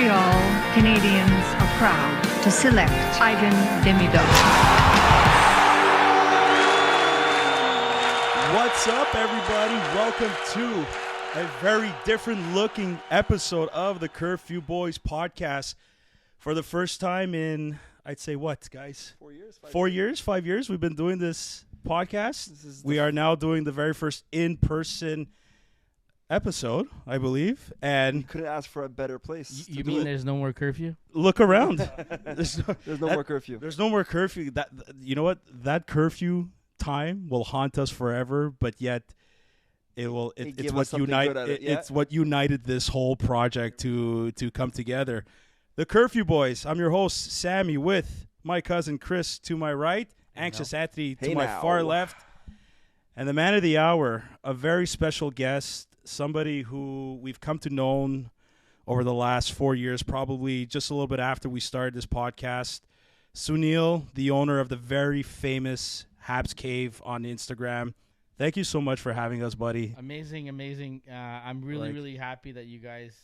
Montreal Canadiens are proud to select Ivan Demidov. What's up, everybody? Welcome to a very different looking episode of the Curfew Boys podcast. For the first time in, I'd say what, guys? 4 years? 5 years we've been doing this podcast. We are now doing the very first in-person episode, I believe. And you couldn't ask for a better place. You mean there's no more curfew? Look around. There's no more curfew. There's no more curfew. That, you know what? That curfew time will haunt us forever, but yet it's what united this whole project to come together. The Curfew Boys. I'm your host, Sammy, with my cousin Chris to my right, Anxious Anthony to my far left, and the man of the hour, a very special guest, somebody who we've come to know over the last 4 years, probably just a little bit after we started this podcast. Sunil, the owner of the very famous HabsCave on Instagram. Thank you so much for having us, buddy. Amazing. I'm really happy that you guys,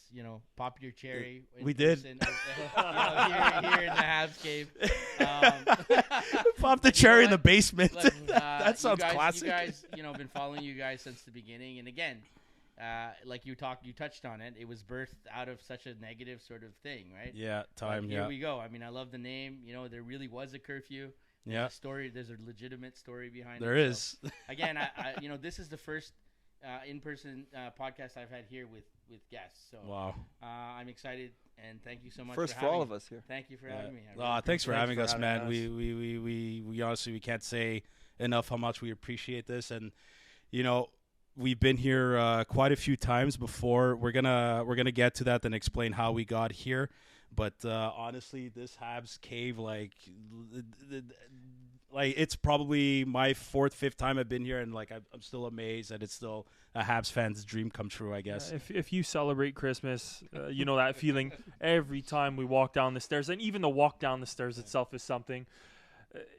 popped your cherry. We did. Here in the HabsCave. Pop the cherry in the basement. Look, that sounds classic. You guys, been following you guys since the beginning. And again, like you touched on it. It was birthed out of such a negative sort of thing, right? Yeah, Here we go. I mean, I love the name. There really was a curfew. There's a legitimate story behind it. There is. So, again, I this is the first in-person podcast I've had here with guests. So wow. I'm excited, and thank you so much. First for all of us here. Thank you for having me. Thanks for having us, man. We honestly, we can't say enough how much we appreciate this, and we've been here quite a few times before. We're gonna get to that and explain how we got here. But honestly, this Habs cave, like it's probably my fourth, fifth time I've been here, and I'm still amazed that it's still a Habs fan's dream come true, I guess. If you celebrate Christmas, you know that feeling every time we walk down the stairs, and even the walk down the stairs itself is something.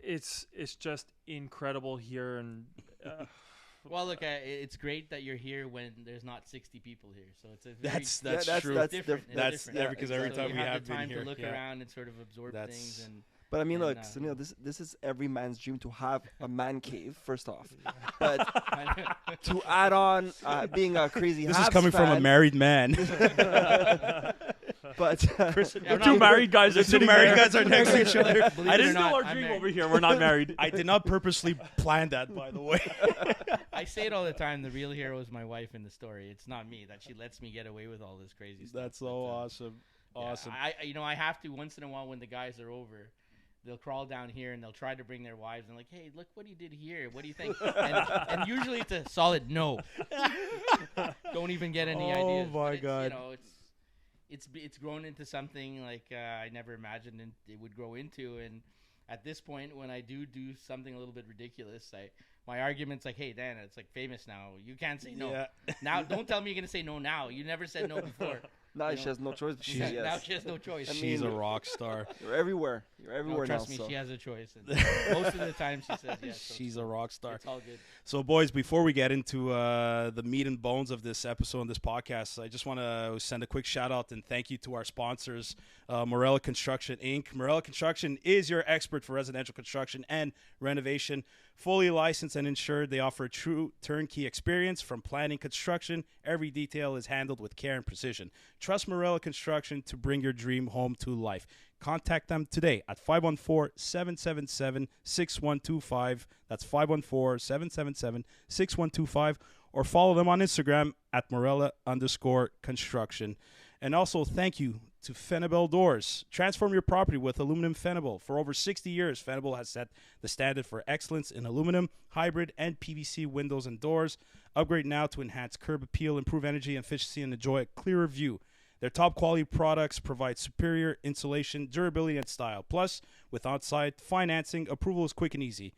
It's just incredible here, and. Well, look, it's great that you're here when there's not 60 people here. So it's a very that's true. That's different. Because every time we have been here, to look around and sort of absorb things. But I mean, look, Sunil, this is every man's dream to have a man cave. First off, but to add on being a crazy. This Habs is coming fan, from a married man. But the two married guys are sitting there. Guys are next to each other. I didn't know our dream over here. We're not married. I did not purposely plan that, by the way. I say it all the time. The real hero is my wife in the story. It's not me that she lets me get away with all this crazy stuff. That's so awesome. Awesome. I have to once in a while when the guys are over. They'll crawl down here and they'll try to bring their wives and hey, look what he did here. What do you think? and usually it's a solid no. Don't even get any ideas. Oh my God. It's grown into something I never imagined it would grow into. And at this point, when I do something a little bit ridiculous, my argument's hey, Dan, it's famous now. You can't say no. Yeah. Now, don't tell me you're gonna say no now. You never said no before. Now she has no choice. Now she has no choice. She's a rock star. You're everywhere. You're everywhere now. Trust me, she has a choice. And most of the time, she says yes. So she's a rock star. It's all good. So, boys, before we get into the meat and bones of this episode and this podcast, I just want to send a quick shout out and thank you to our sponsors, Montreal Construction Inc. Montreal Construction is your expert for residential construction and renovation. Fully licensed and insured, they offer a true turnkey experience from planning, construction. Every detail is handled with care and precision. Trust Montreal Construction to bring your dream home to life. Contact them today at 514-777-6125. That's 514-777-6125. Or follow them on Instagram at Morella_construction. And also thank you to Fenable Doors. Transform your property with aluminum Fenable. For over 60 years, Fenable has set the standard for excellence in aluminum, hybrid, and PVC windows and doors. Upgrade now to enhance curb appeal, improve energy efficiency, and enjoy a clearer view. Their top quality products provide superior insulation, durability, and style. Plus, with on-site financing, approval is quick and easy.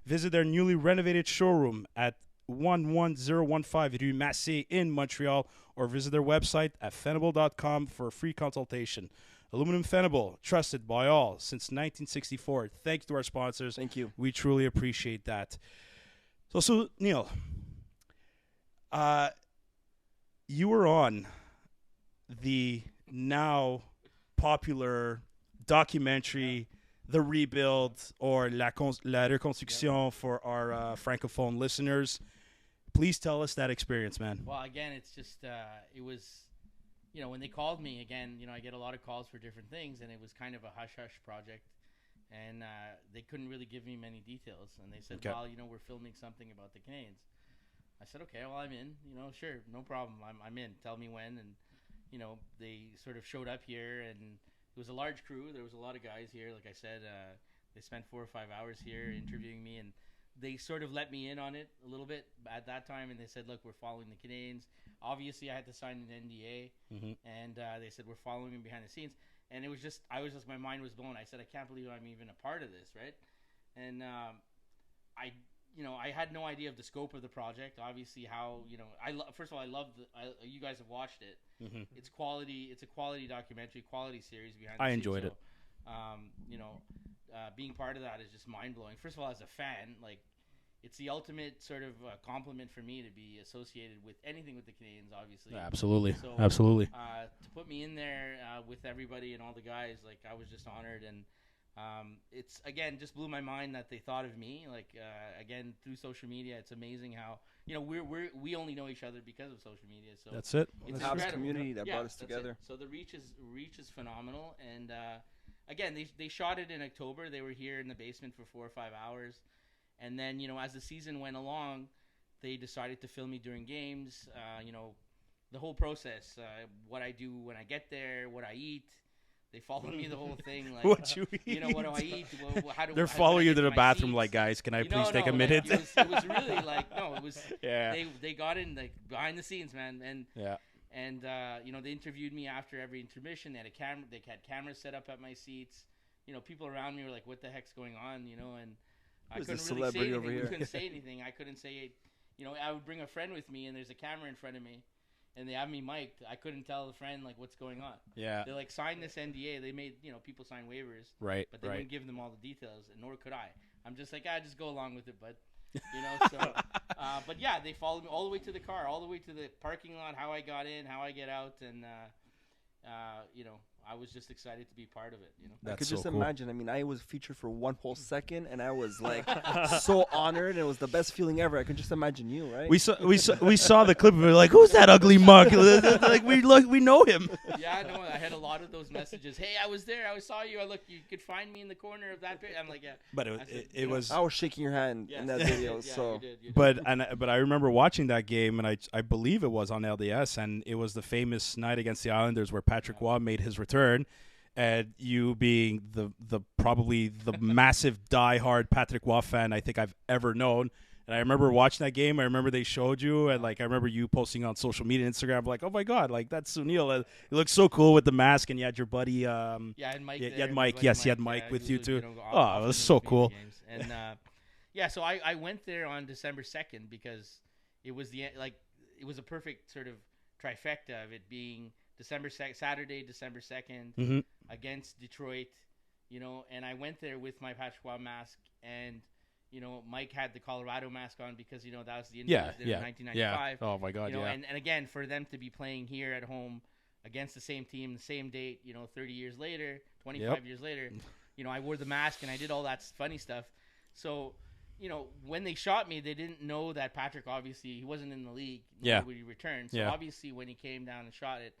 Visit their newly renovated showroom at 11015 Rue Massé in Montreal, or visit their website at fenable.com for a free consultation. Aluminum Fenable, trusted by all since 1964. Thank you to our sponsors. Thank you. We truly appreciate that. So Neil, you were on the now popular documentary, The Rebuild, or La Reconstruction for our francophone listeners. Please tell us that experience, man. Well, again, it's just it was, when they called me again, I get a lot of calls for different things, and it was kind of a hush-hush project, and they couldn't really give me many details, and they said, well, we're filming something about the Canadiens. I said, okay, well, I'm in, sure, no problem, I'm in, tell me when, and, they sort of showed up here, and it was a large crew, there was a lot of guys here, like I said, they spent 4 or 5 hours here interviewing me, and they sort of let me in on it a little bit at that time, and they said, look, we're following the Canadiens. Obviously, I had to sign an NDA, and they said, we're following them behind the scenes. And it was just, my mind was blown. I said, I can't believe I'm even a part of this, right? And I had no idea of the scope of the project. Obviously, how, first of all, I love you guys have watched it. It's quality. It's a quality documentary, quality series behind the scenes. I enjoyed it. Being part of that is just mind-blowing. First of all, as a fan, it's the ultimate sort of compliment for me to be associated with anything with the Canadiens, obviously. Absolutely. So, Absolutely. To put me in there with everybody and all the guys, I was just honored. And it's, again, just blew my mind that they thought of me. Again, through social media, it's amazing how, we only know each other because of social media. So that's it. It's the Habs community that brought us together. So the reach is phenomenal. And again, they shot it in October. They were here in the basement for 4 or 5 hours. And then, as the season went along, they decided to film me during games, the whole process, what I do when I get there, what I eat. They follow me the whole thing. What you eat. What do I eat? They're following you to the bathroom like, guys, can I please take a minute? It was really it was, they got in behind the scenes, man. And, and they interviewed me after every intermission. They had cameras set up at my seats. People around me were like, what the heck's going on, and I couldn't really say anything. We couldn't say anything. I couldn't say, I would bring a friend with me, and there's a camera in front of me, and they have me mic'd. I couldn't tell the friend what's going on. Yeah. They sign this NDA. They made people sign waivers. Right. But they wouldn't give them all the details, and nor could I. I'm just just go along with it, bud. So. But yeah, they followed me all the way to the car, all the way to the parking lot. How I got in, how I get out, and I was just excited to be part of it. I could just imagine. I mean, I was featured for one whole second, and I was so honored. It was the best feeling ever. I could just imagine you, right? We saw the clip of it. Who's that ugly mug? We know him. Yeah, no, I had a lot of those messages. Hey, I was there. I saw you. You could find me in the corner of that pit. I'm like, yeah. But it was. I was shaking your hand in that video. So. You did. But I remember watching that game, and I believe it was on LDS, and it was the famous night against the Islanders where Patrick Waugh made his return. And you being the probably the massive diehard Patrick Waugh fan I think I've ever known. And I remember watching that game. I remember they showed you, and I remember you posting on social media, Instagram, oh my god, that's Sunil. He looks so cool with the mask, and you had your buddy. And Mike. You had Mike. Yes, you had Mike with you too. It was so cool. And so I went there on December 2nd because it was it was a perfect sort of trifecta of it being Saturday, December 2nd against Detroit, and I went there with my Patrick Waugh mask, and Mike had the Colorado mask on because that was the Indians in 1995. Yeah. Oh my God, and again for them to be playing here at home against the same team, the same date, 30 years later, 25 years later, I wore the mask and I did all that funny stuff. So, when they shot me, they didn't know that Patrick, obviously, he wasn't in the league. Nor would he return. So obviously when he came down and shot it,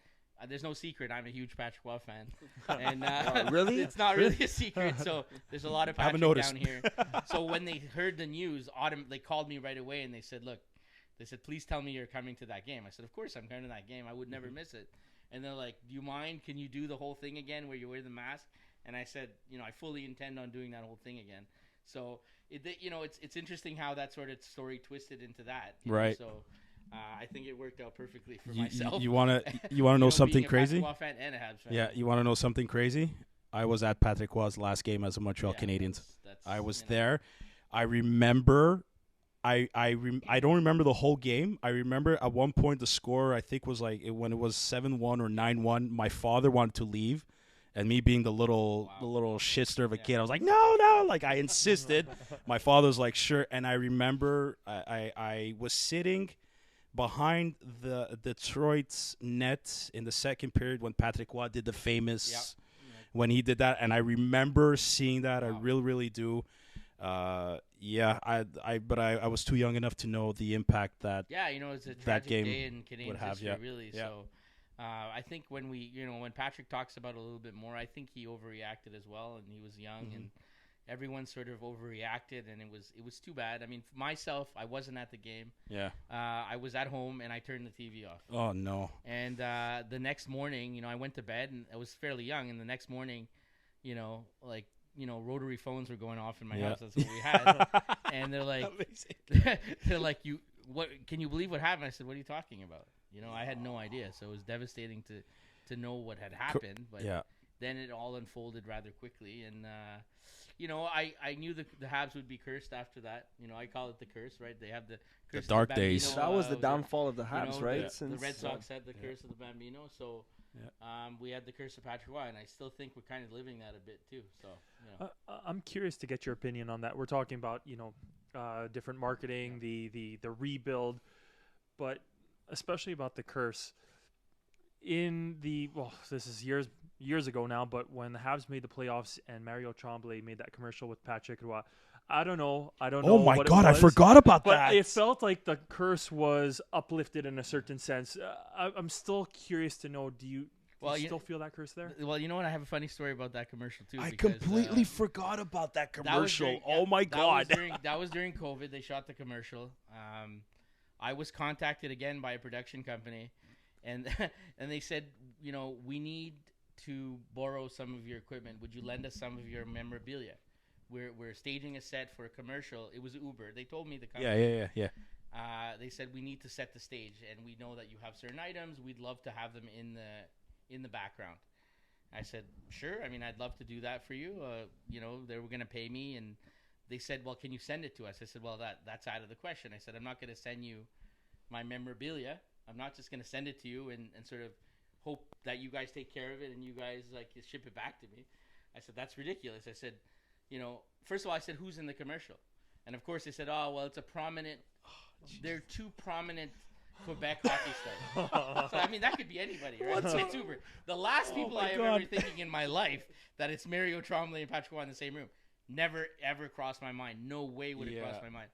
there's no secret. I'm a huge Patrick Waugh fan, and really, it's not really a secret. So there's a lot of Patrick down here. So when they heard the news, they called me right away and they said, "Look, please tell me you're coming to that game." I said, "Of course I'm coming to that game. I would never miss it." And they're like, "Do you mind? Can you do the whole thing again where you wear the mask?" And I said, "I fully intend on doing that whole thing again." So it's interesting how that sort of story twisted into that. Right. So. I think it worked out perfectly for myself. You want to know something crazy? Being a Patrick Waugh fan and a Habs fan. Yeah, you want to know something crazy? I was at Patrick Waugh's last game as a Montreal Canadiens. I was there. I remember. I don't remember the whole game. I remember at one point the score I think was when it was 7-1 or 9-1. My father wanted to leave, and me being the little shitster of a kid, I was like, no, I insisted. My father was like, sure. And I remember I was sitting behind the Detroit's net in the second period when Patrick Waugh did the famous when he did that, and I remember seeing that. I Wow. really do. Yeah, I was too young enough to know the impact that. Yeah, it's a that tragic game day in Canadian have, history, yeah. really. Yeah. So, I think when when Patrick talks about it a little bit more, I think he overreacted as well, and he was young, Mm-hmm. and everyone sort of overreacted, and it was too bad. I mean, for myself, I wasn't at the game. Yeah. I was at home, and I turned the TV off. Oh no. And the next morning, I went to bed, and I was fairly young, and the next morning, rotary phones were going off in my Yeah. house. That's what we had. And they're like, Amazing. they're like, what? Can you believe what happened? I said, what are you talking about? I had no idea. So it was devastating to know what had happened. But Yeah. then it all unfolded rather quickly. And, I knew the Habs would be cursed after that. I call it the curse, right? They have the curse of dark Bambino, days. That was the it downfall of the Habs, right? The Red Sox had the curse of the Bambino. So we had the curse of Patrick Roy, and I still think we're kind of living that a bit too. So, I'm curious to get your opinion on that. We're talking about different marketing, the rebuild, but especially about the curse. This is years ago now, but when the Habs made the playoffs and Mario Tremblay made that commercial with Patrick Roy, I don't know. Oh my what it God, I was, forgot about but that. it felt like the curse was uplifted in a certain sense. I'm still curious to know. Do you still feel that curse there? Well, you know what? I have a funny story about that commercial too. I because, completely forgot about that that was commercial. during- Oh my God. that was during COVID. They shot the commercial. I was contacted again by a production company, and and they said, we need to borrow some of your equipment. Would you lend us some of your memorabilia? We're staging a set for a commercial. It was Uber. They told me the company. Yeah. They said we need to set the stage, and we know that you have certain items. We'd love to have them in the background. I said, sure. I mean, I'd love to do that for you. They were going to pay me, and they said, well, can you send it to us? I said, well, that's out of the question. I said, I'm not going to send you my memorabilia. I'm not just going to send it to you and sort of hope that you guys take care of it and you guys ship it back to me. I said, that's ridiculous. I said, first of all, I said, who's in the commercial? And of course they said, oh, well, it's a prominent, they're two prominent Quebec hockey stars. So, I mean, that could be anybody, right? It's Uber. The last people I remember thinking in my life that it's Mario Tremblay and Patrick Roy in the same room. Never, ever crossed my mind. No way would it cross my mind.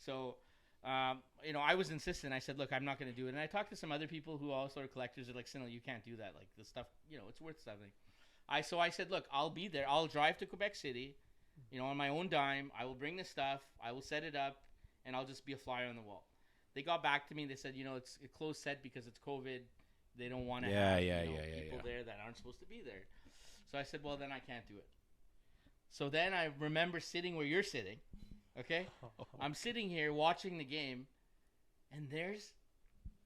So, I was insistent. I said, look, I'm not going to do it. And I talked to some other people who also are collectors. They're like, Sunil, you can't do that. Like, the stuff, it's worth something. So I said, look, I'll be there. I'll drive to Quebec City, on my own dime. I will bring the stuff. I will set it up, and I'll just be a flyer on the wall. They got back to me. They said, it's a closed set because it's COVID. They don't want to have people there that aren't supposed to be there. So I said, well, then I can't do it. So then I remember sitting where you're sitting, okay? I'm sitting here watching the game, and there's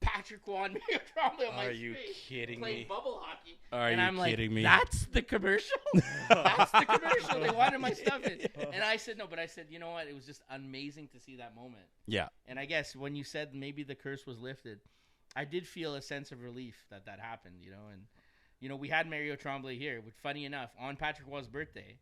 Patrick Roy and Mario Tremblay on my Are you screen kidding playing me? bubble hockey. Are and you I'm like, kidding me? that's the commercial? That's the commercial. They wanted my stuff in. And I said, no, but I said, you know what? It was just amazing to see that moment. Yeah. And I guess when you said maybe the curse was lifted, I did feel a sense of relief that happened, And, we had Mario Tremblay here, which, funny enough, on Patrick Roy's birthday.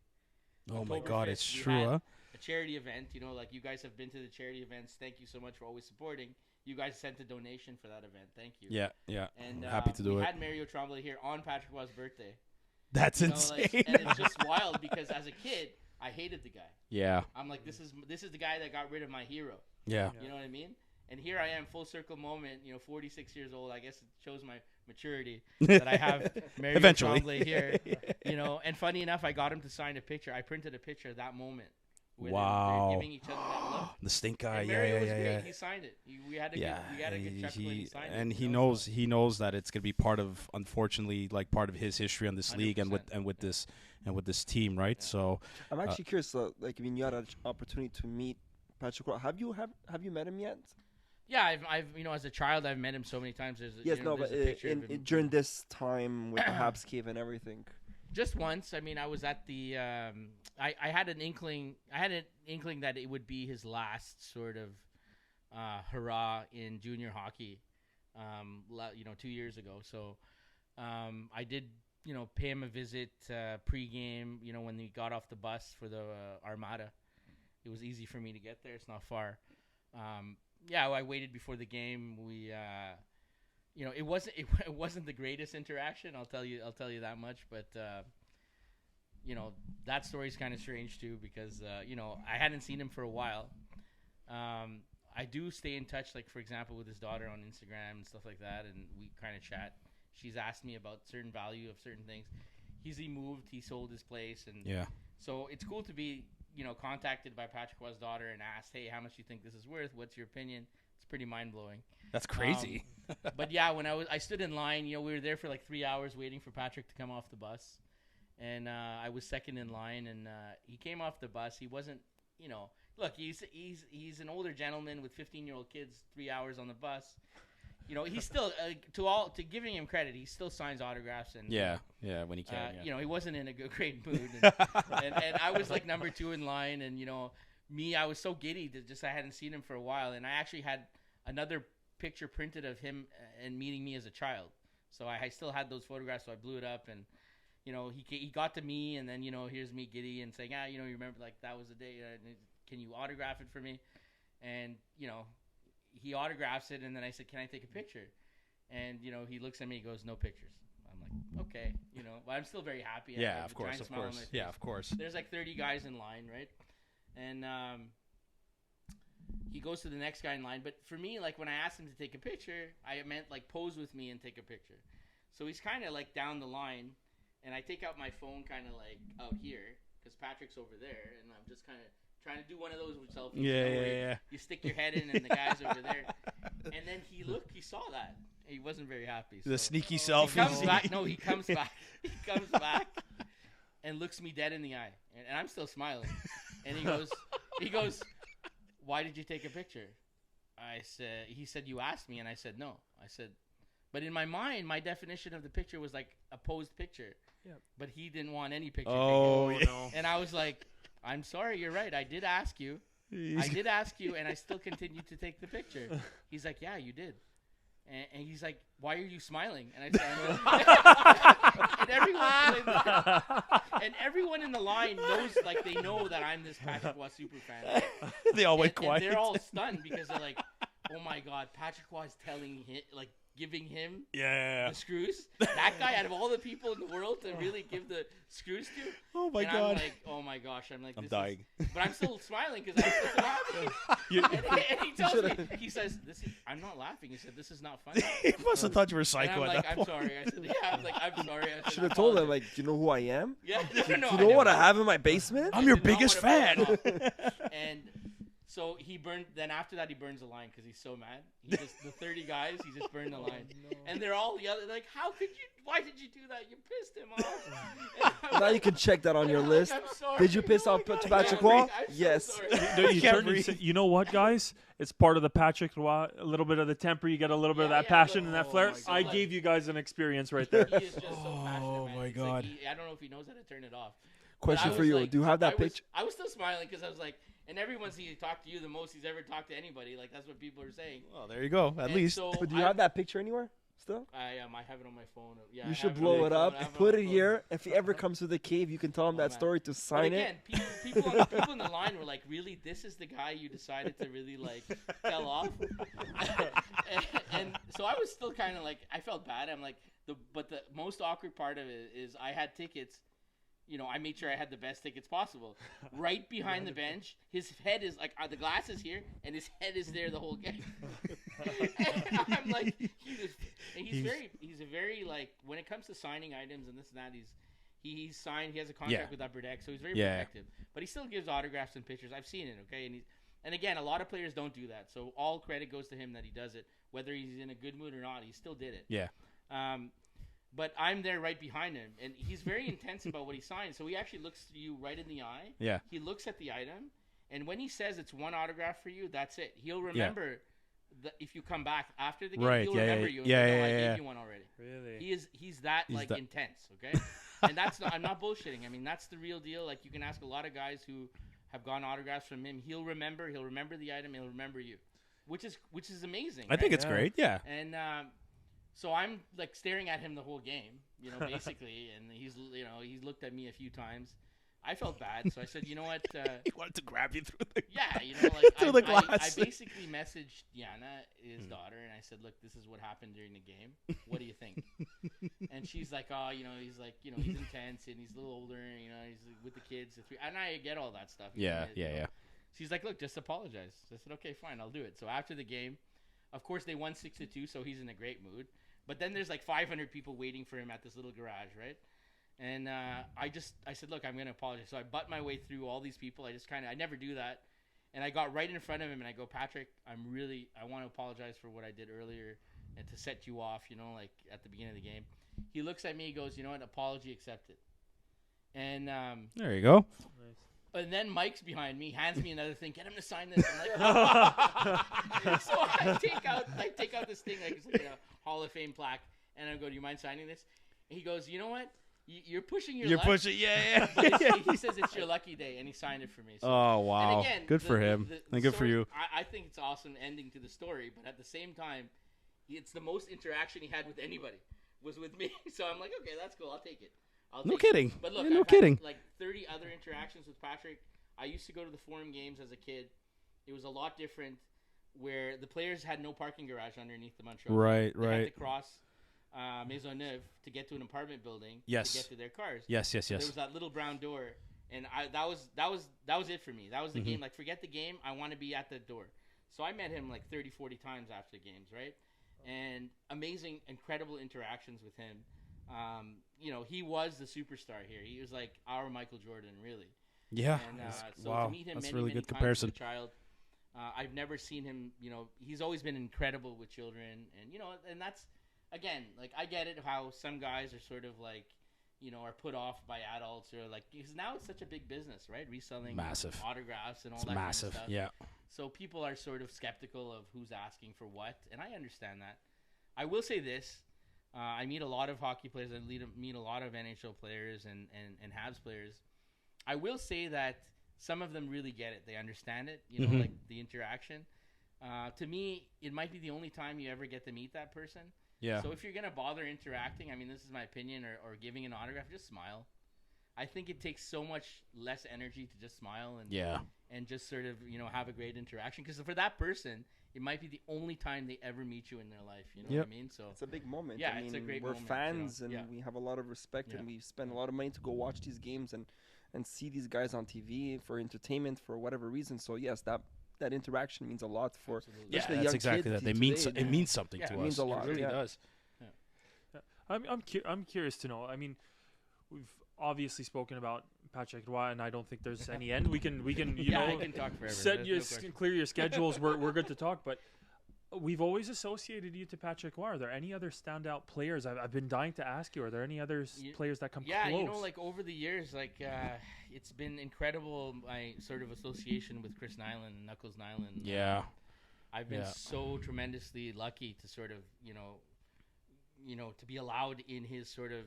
Oh my October God, 5th, it's we true, had huh? a charity event, you guys have been to the charity events. Thank you so much for always supporting. You guys sent a donation for that event. Thank you. Yeah. And I'm happy to do we it. had Mario Tremblay here on Patrick Roy's birthday. That's insane. And it's just wild because as a kid, I hated the guy. Yeah. I'm like, this is the guy that got rid of my hero. Yeah. You know what I mean? And here I am, full circle moment, 46 years old. I guess it shows my maturity that I have Mario Eventually. Tremblay here. And funny enough, I got him to sign a picture. I printed a picture of that moment. With Wow. him, giving each other that look. The stink guy. And Yeah. Mario was great. He signed it. We had a good chuckle when he signed it. And So- he knows that it's gonna be part of, unfortunately, like part of his history on this league and with 100%. this team, right? So I'm actually curious. You had an opportunity to meet Patrick Roy. Have you met him yet? Yeah, I've as a child I've met him so many times. There's But a picture of him. during this time with the HabsCave and everything. Just once. I mean, I was at the. I had an inkling. That it would be his last sort of hurrah in junior hockey. 2 years ago. So, I did pay him a visit pregame. When he got off the bus for the Armada, it was easy for me to get there. It's not far. I waited before the game. We. It wasn't the greatest interaction. I'll tell you that much. But that story's kind of strange too because I hadn't seen him for a while. I do stay in touch, like for example, with his daughter on Instagram and stuff like that, and we kind of chat. She's asked me about certain value of certain things. He moved, he sold his place, and so it's cool to be contacted by Patrick Roy's daughter and asked, hey, how much do you think this is worth? What's your opinion? It's pretty mind blowing. That's crazy. But yeah, when I stood in line, we were there for like 3 hours waiting for Patrick to come off the bus, and I was second in line, and he came off the bus. He wasn't, look, he's an older gentleman with 15-year-old kids. 3 hours on the bus. He's still to giving him credit. He still signs autographs and when he can. he wasn't in a great mood, and I was like number 2 in line, and I was so giddy that I hadn't seen him for a while, and I actually had another picture printed of him and meeting me as a child. So I still had those photographs, so I blew it up, and he got to me, and then here's me giddy and saying, you remember like that was the day. Can you autograph it for me? And he autographs it, and then I said, can I take a picture? And he looks at me, he goes, no pictures. I'm like, okay, but I'm still very happy. Yeah, of course. Yeah, of course. There's like 30 guys in line, right? And he goes to the next guy in line. But for me, like when I asked him to take a picture, I meant like pose with me and take a picture. So he's kind of like down the line, and I take out my phone kind of like out here because Patrick's over there, and I'm just kind of trying to do one of those selfies. Yeah. You stick your head in, and the guy's over there. And then he saw that. He wasn't very happy. So the sneaky selfie. He comes back. No, he comes back. He comes back and looks me dead in the eye, and I'm still smiling. And he goes, why did you take a picture? He said, you asked me, and I said no. I said, but in my mind, my definition of the picture was like a posed picture. Yeah. But he didn't want any picture taken. No. And I was like, I'm sorry, you're right. I did ask you, and I still continued to take the picture. He's like, yeah, you did. And he's like, why are you smiling? And I said, and everyone in the line knows, like, they know that I'm this Patrick Roy super fan. They all went quiet. And they're all stunned because they're like, oh my God, Patrick Roy's telling him, like, giving him the screws. That guy, out of all the people in the world to really give the screws to. Oh my God. I'm like, oh my gosh. I'm like, I'm dying. But I'm still smiling because I'm still laughing. and he tells me, he says, I'm not laughing. He said, this is not funny. He must have thought you were psycho. And I'm at like, that I'm point. sorry. I said, yeah. I'm like, I'm sorry. I Should have told him, like, do you know who I am? Yeah. Do you know what I have in my basement? I'm your biggest fan. And so then after that, he burns the line because he's so mad. The 30 guys, he just burned the line. No. And they're all like, why did you do that? You pissed him off. Now you can check that on your list. I'm sorry. Did you piss off Patrick Roy? Yes. You know what, guys? It's part of the Patrick Roy, a little bit of the temper. You get a little bit of that passion and that flair. I gave you guys an experience right there. He is just so passionate, Oh, man. my God. I don't know if he knows how to turn it off. Question for you. Do you have that picture? I was still smiling because I was like, and everyone's talked to you the most he's ever talked to anybody. Like, that's what people are saying. Well, there you go. At least. So But do you have that picture anywhere still? I have it on my phone. Yeah, You should blow it up, put it here. If he ever comes to the cave, you can tell him that story to sign it. People in the line were like, really? This is the guy you decided to really, like, tell off? and so I was still kind of like, I felt bad. I'm like, but the most awkward part of it is I had tickets. I made sure I had the best tickets possible. Right behind the bench, his head is like, the glass is here, and his head is there the whole game. And I'm like, he's a very like, when it comes to signing items and this and that, he's signed, he has a contract with Arber Xhekaj, so he's very protective. But he still gives autographs and pictures. I've seen it, okay? And again, a lot of players don't do that, so all credit goes to him that he does it. Whether he's in a good mood or not, he still did it. Yeah. But I'm there right behind him, and he's very intense about what he signs. So he actually looks you right in the eye. Yeah. He looks at the item, and when he says it's one autograph for you, that's it. He'll remember if you come back after the game, he'll remember you. And I gave you one already. Really? He's that intense, okay? And I'm not bullshitting. I mean, that's the real deal. Like, you can ask a lot of guys who have gotten autographs from him. He'll remember the item. He'll remember you, which is amazing. I think it's great. Yeah. And so I'm like staring at him the whole game, basically, and he's looked at me a few times. I felt bad, so I said, you know what? He wanted to grab you through the Through the I glass. basically messaged Dionne, his daughter, and I said, look, this is what happened during the game. What do you think? And she's like, oh, he's like, he's intense and he's a little older, he's with the kids. And I get all that stuff. Yeah. She's like, look, just apologize. So I said, okay, fine, I'll do it. So after the game, of course, they won 6-2, so he's in a great mood. But then there's like 500 people waiting for him at this little garage, right? And I said, look, I'm going to apologize. So I butt my way through all these people. I never do that. And I got right in front of him and I go, Patrick, I want to apologize for what I did earlier and to set you off, like at the beginning of the game. He looks at me, he goes, you know what, apology accepted. And there you go. and then Mike's behind me, hands me another thing, get him to sign this. I'm like, so I take out this thing, like it's like a Hall of Fame plaque, and I go, do you mind signing this? And he goes, you know what? You're pushing your luck. Pushing, yeah. But he says it's your lucky day, and he signed it for me. So, oh, wow. And again, good for him. And good for you. I think it's awesome ending to the story, but at the same time, it's the most interaction he had with anybody was with me. So I'm like, okay, that's cool. I'll take it. No kidding. But look, no I've kidding. had like 30 other interactions with Patrick. I used to go to the Forum games as a kid. It was a lot different where the players had no parking garage underneath the Montreal. Right. They had to cross Maisonneuve to get to an apartment building to get to their cars. Yes. There was that little brown door, and that was it for me. That was the game. Like, forget the game. I want to be at the door. So I met him like 30, 40 times after games, right? And amazing, incredible interactions with him. He was the superstar here. He was like our Michael Jordan, really. Yeah. And, so wow. To meet him That's many, really many good times comparison. as a child, I've never seen him. He's always been incredible with children, and and that's again, like, I get it how some guys are sort of like, are put off by adults, or like, because now it's such a big business, right? Reselling massive autographs and all it's that massive. Kind of stuff. Yeah. So people are sort of skeptical of who's asking for what, and I understand that. I will say this. I meet a lot of hockey players. I meet a lot of NHL players and Habs players. I will say that some of them really get it. They understand it, like the interaction. To me, it might be the only time you ever get to meet that person. Yeah. So if you're going to bother interacting, I mean, this is my opinion, or giving an autograph, just smile. I think it takes so much less energy to just smile and just sort of, have a great interaction. Because for that person, it might be the only time they ever meet you in their life. You know what I mean? So it's a big moment. Yeah, I mean, it's a great we're moment. fans, and we have a lot of respect, and we spend a lot of money to go watch these games and see these guys on TV for entertainment for whatever reason. So yes, that interaction means a lot for yeah, the that's young exactly kids that. today. It means something to us. It means a lot. It really does. I'm curious to know. I mean, we've obviously spoken about Patrick Roy, and I don't think there's any end. We can I can talk forever. Clear your schedules. We're good to talk, but we've always associated you to Patrick Roy. Are there any other standout players? I've been dying to ask you. Are there any other players that come close? Yeah, like over the years, like it's been incredible. My sort of association with Chris Nilan, Knuckles Nilan. Yeah. I've been so tremendously lucky to sort of, to be allowed in his sort of,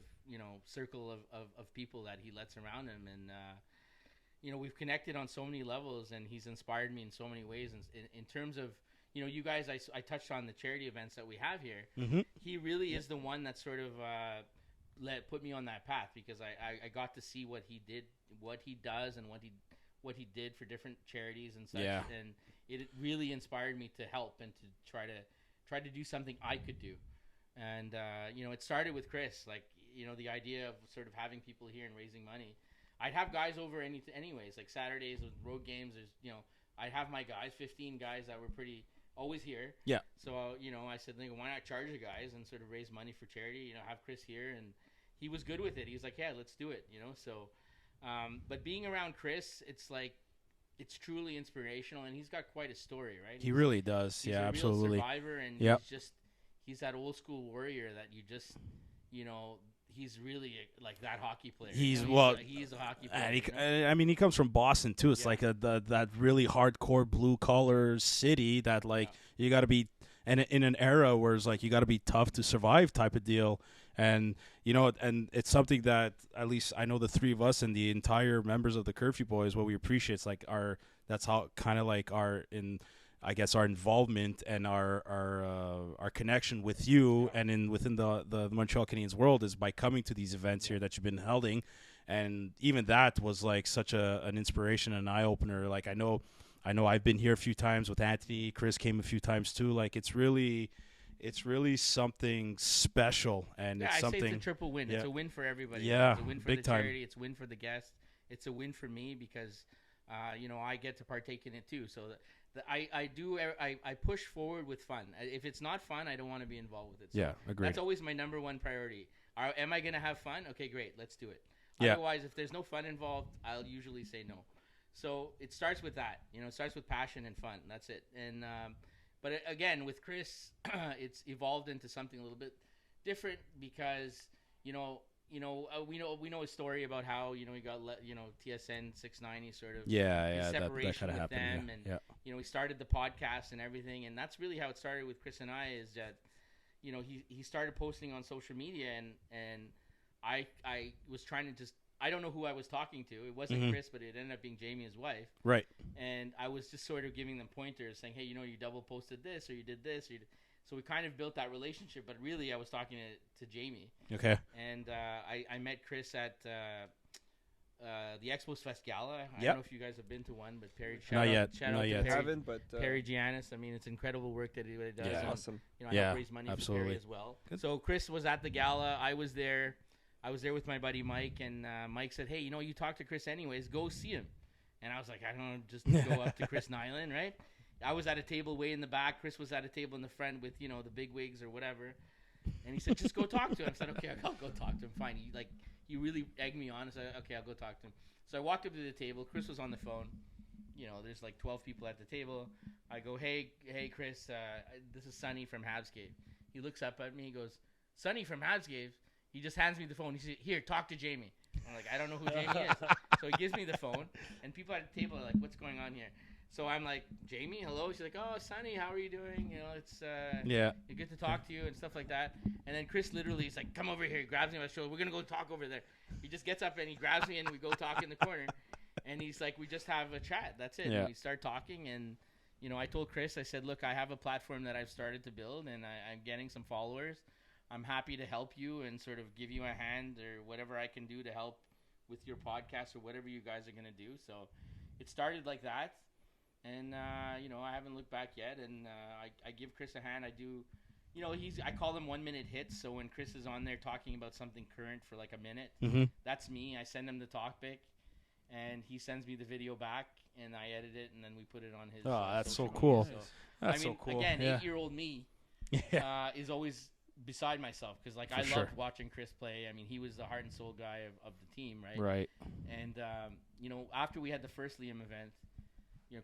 circle of people that he lets around him. And, we've connected on so many levels, and he's inspired me in so many ways. And in terms of, you guys, I touched on the charity events that we have here. He really is the one that sort of put me on that path, because I got to see what he did, what he does, and what he did for different charities and such. Yeah. And it really inspired me to help and to try to do something I could do. And it started with Chris, like, the idea of sort of having people here and raising money. I'd have guys over anyways, like Saturdays with road games. There's, I'd have my guys, 15 guys that were pretty always here. Yeah. So, I said, why not charge the guys and sort of raise money for charity? Have Chris here, and he was good with it. He's like, yeah, let's do it. So, but being around Chris, it's like, it's truly inspirational, and he's got quite a story, right? He really does. He's Yeah, a absolutely. real survivor, and he's that old school warrior that you just, he's really like that hockey player. He's a hockey player. He comes from Boston too. It's like that really hardcore blue collar city that you got to be, and in an era where it's like you got to be tough to survive type of deal. And and it's something that at least I know the three of us and the entire members of the Curfew Boys, what we appreciate is like that's how kind of like our involvement and our connection with you and within the Montreal Canadiens world is by coming to these events here that you've been holding. And even that was like such an inspiration, an eye opener. Like I know I've been here a few times with Anthony. Chris came a few times too. Like it's really something special, and it's something. Say it's a triple win. Yeah. It's a win for everybody. Yeah, It's a win for big the time. charity. It's a win for the guests. It's a win for me because, I get to partake in it too. So I push forward with fun. If it's not fun, I don't want to be involved with it. So Yeah, agreed. That's always my number one priority. Am I going to have fun? Okay, great. Let's do it. Yeah. Otherwise, if there's no fun involved, I'll usually say no. So it starts with that. It starts with passion and fun. That's it. And but again, with Chris, it's evolved into something a little bit different because we know a story about how he got TSN 690 sort of that separation kind of with happened. them, Yeah. and he started the podcast and everything, and that's really how it started with Chris and I. Is that he started posting on social media, and I was trying to just. I don't know who I was talking to. It wasn't Chris, but it ended up being Jamie, his wife. Right. And I was just sort of giving them pointers, saying, hey, you double posted this, or you did this. So we kind of built that relationship, but really I was talking to Jamie. Okay. And I met Chris at the Expos Fest Gala. I Yep. don't know if you guys have been to one, but Perry, Not yet. shout Not out yet. to Perry, Haven't, but Perry Giannis. I mean, it's incredible work that he does. Yeah. And, awesome. I Yeah, help raise money absolutely. for Perry as well. Good. So Chris was at the gala. I was there with my buddy Mike, and Mike said, hey, you talk to Chris anyways, go see him. And I was like, I don't know, just go up to Chris Nilan, right? I was at a table way in the back. Chris was at a table in the front with, the big wigs or whatever. And he said, just go talk to him. I said, okay, I'll go talk to him. Fine. He really egged me on. I said, okay, I'll go talk to him. So I walked up to the table. Chris was on the phone. There's like 12 people at the table. I go, hey, Chris, this is Sunny from HabsCave. He looks up at me. He goes, Sunny from HabsCave? He just hands me the phone. He said, here, talk to Jamie. I'm like, I don't know who Jamie is. So he gives me the phone, and people at the table are like, what's going on here? So I'm like, Jamie, hello? She's like, oh, Sunny, how are you doing? It's good to talk to you and stuff like that. And then Chris literally is like, come over here. He grabs me by the shoulder. We're going to go talk over there. He just gets up and he grabs me and we go talk in the corner. And he's like, we just have a chat. That's it. Yeah. And we start talking. And, I told Chris, I said, look, I have a platform that I've started to build and I'm getting some followers. I'm happy to help you and sort of give you a hand or whatever I can do to help with your podcast or whatever you guys are going to do. So it started like that. And, I haven't looked back yet. And I give Chris a hand. I do, I call them 1 minute hits. So when Chris is on there talking about something current for like a minute, that's me. I send him the topic and he sends me the video back and I edit it and then we put it on his. Oh, that's so social cool. media. So, That's so cool. Again, Yeah. 8-year-old me is always beside myself because For I sure. loved watching Chris play. I mean, he was the heart and soul guy of the team, right? Right. And after we had the first Liam event,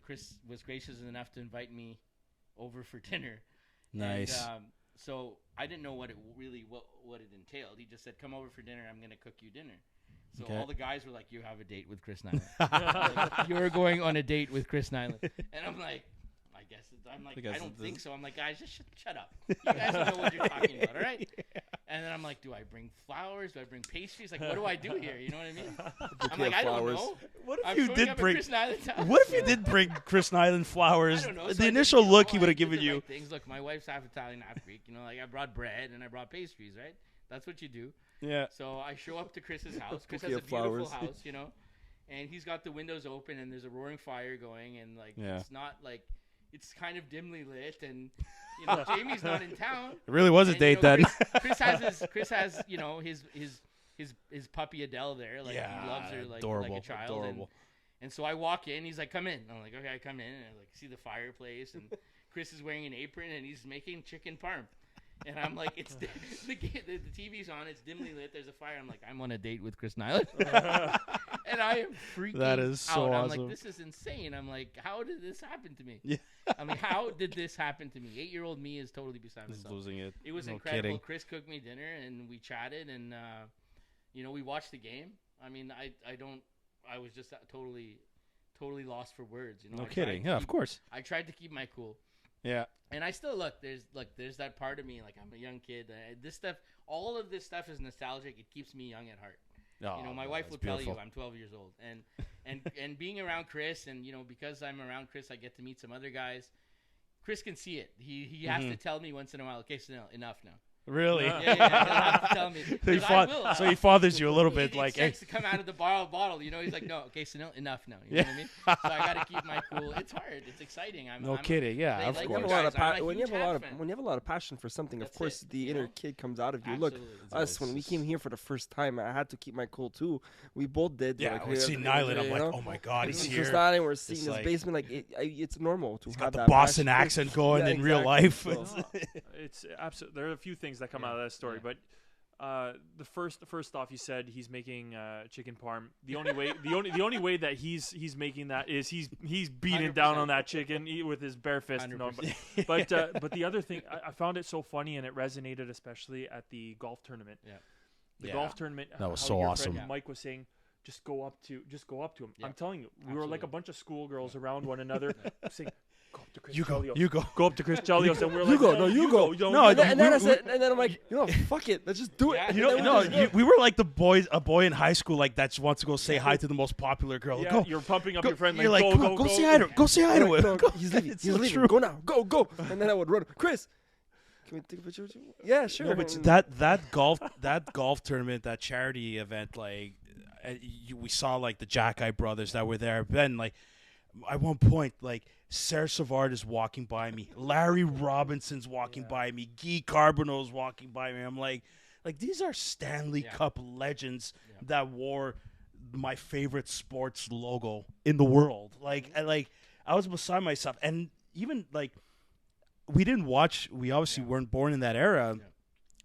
Chris was gracious enough to invite me over for dinner. Nice. And, so I didn't know what it entailed. He just said, "Come over for dinner. I'm going to cook you dinner." So Okay. all the guys were like, "You have a date with Chris Nilan. Like, you're going on a date with Chris Nilan." And I'm like, "I guess." I don't think so. I'm like, guys, just shut up. You guys don't know what you're talking about, all right? And then I'm like, do I bring flowers? Do I bring pastries? Like, what do I do here? You know what I mean? I'm like, I don't flowers. know. What if I'm you showing did up at bring? Chris Nilan's house. What if you did bring Chris Nilan flowers? I don't know. So The I did, initial look he I would have did given the you. right things. Look, my wife's half Italian, half Greek. I brought bread and I brought pastries, right? That's what you do. Yeah. So I show up to Chris's house. Chris Bouquet has a of beautiful flowers. house, and he's got the windows open and there's a roaring fire going and Yeah. it's not like it's kind of dimly lit and Jamie's not in town. It really was a And, date then. Chris has his puppy Adele there. Like Yeah, he loves her like adorable, a child. adorable. And so I walk in. He's like, "Come in." I'm like, "Okay, I come in." And I see the fireplace, and Chris is wearing an apron, and he's making chicken parm. And I'm like, "It's the TV's on. It's dimly lit. There's a fire." I'm like, "I'm on a date with Chris Nilan," and I am freaking That is so out. I'm awesome. like, "This is insane." I'm like, "How did this happen to me?" Yeah. I mean, how did this happen to me? 8-year-old me is totally beside He's myself. losing it. It was No incredible. kidding. Chris cooked me dinner and we chatted and we watched the game. I mean, I was just totally lost for words. No kidding. Yeah, of course. I tried to keep my cool. Yeah. And I still there's that part of me, like I'm a young kid. All of this stuff is nostalgic. It keeps me young at heart. Oh, My wife that's will tell beautiful. you I'm 12 years old, and being around Chris, and because I'm around Chris, I get to meet some other guys. Chris can see it. He has to tell me once in a while. Okay, Sunil, enough now. Really? Yeah, he'll have to tell me. So he, 'Cause I will. so he fathers you a little It bit, like, hey. starts to come out of the bottle, you know. He's like, no, okay, Sunil, enough now. You know what I mean? So I got to keep my cool. It's hard. It's exciting. No kidding. Yeah, of When you course. have a lot of I'm a when you huge have a lot Habs of fan. when you have a lot of passion for something, of That's course it, the you inner know? kid comes out of you. Absolutely. Look, us when we came here for the first time, I had to keep my cool too. We both did. Yeah, like, we see Nilan. I'm like, oh my God, he's He's here. just not, and we're seeing It's his like- basement. Like it's normal to He's have got the that Boston passion. accent going Yeah, in real exactly. life. So- It's absolutely. There are a few things that come out of that story, but the first off, you said he's making chicken parm. The only way that he's making that is he's beating down 100%. on that chicken with his bare fist. No, 100%. but the other thing, I found it so funny, and it resonated especially at the golf tournament. Yeah. The Yeah. golf tournament. That was how so your awesome. friend Mike was saying, just go up to him. Yeah. I'm telling you, we were like a Absolutely. bunch of schoolgirls around one another saying, go up to Chris You go. Chelios. You go. Go up to Chris Chelios, and we're You like, go, no, you go. don't No, you go. And then I we- said, and then I'm like, fuck it, let's just do it. Yeah. You know, And then no, we just- we were like a boy in high school, like that just wants to go say hi to the most popular girl. Yeah, Go, you're pumping up go. your friend. You're like, go, come go, on, go go. say hi to her. Go say hi to him. No, Go. he's leaving. It's He's so leaving. true. Go now. Go, go. And then I would run. Chris, can we take a picture with you? Yeah, sure. No, but And- that golf tournament, that charity event, like we saw like the Xhekaj brothers that were there. Ben, like at one point, like Serge Savard is walking by me, Larry Robinson's walking by me, Guy Carbonneau's walking by me. I'm like these are Stanley Cup legends that wore my favorite sports logo in the world. Like I was beside myself, and even like we didn't watch. We obviously weren't born in that era.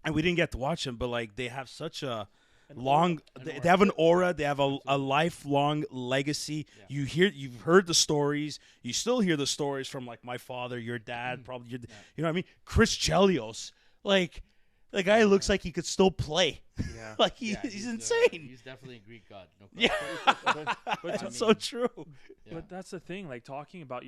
And we didn't get to watch them, but like they have such a long. They have an aura. They have a lifelong legacy. Yeah. You've heard the stories. You still hear the stories from like my father, your dad, probably your. You know what I mean? Chris Chelios, like the guy looks like he could still play. Yeah. Like Yeah, he's insane. He's definitely a Greek god. No Yeah, question. But that's so true. Yeah. But that's the thing, like you're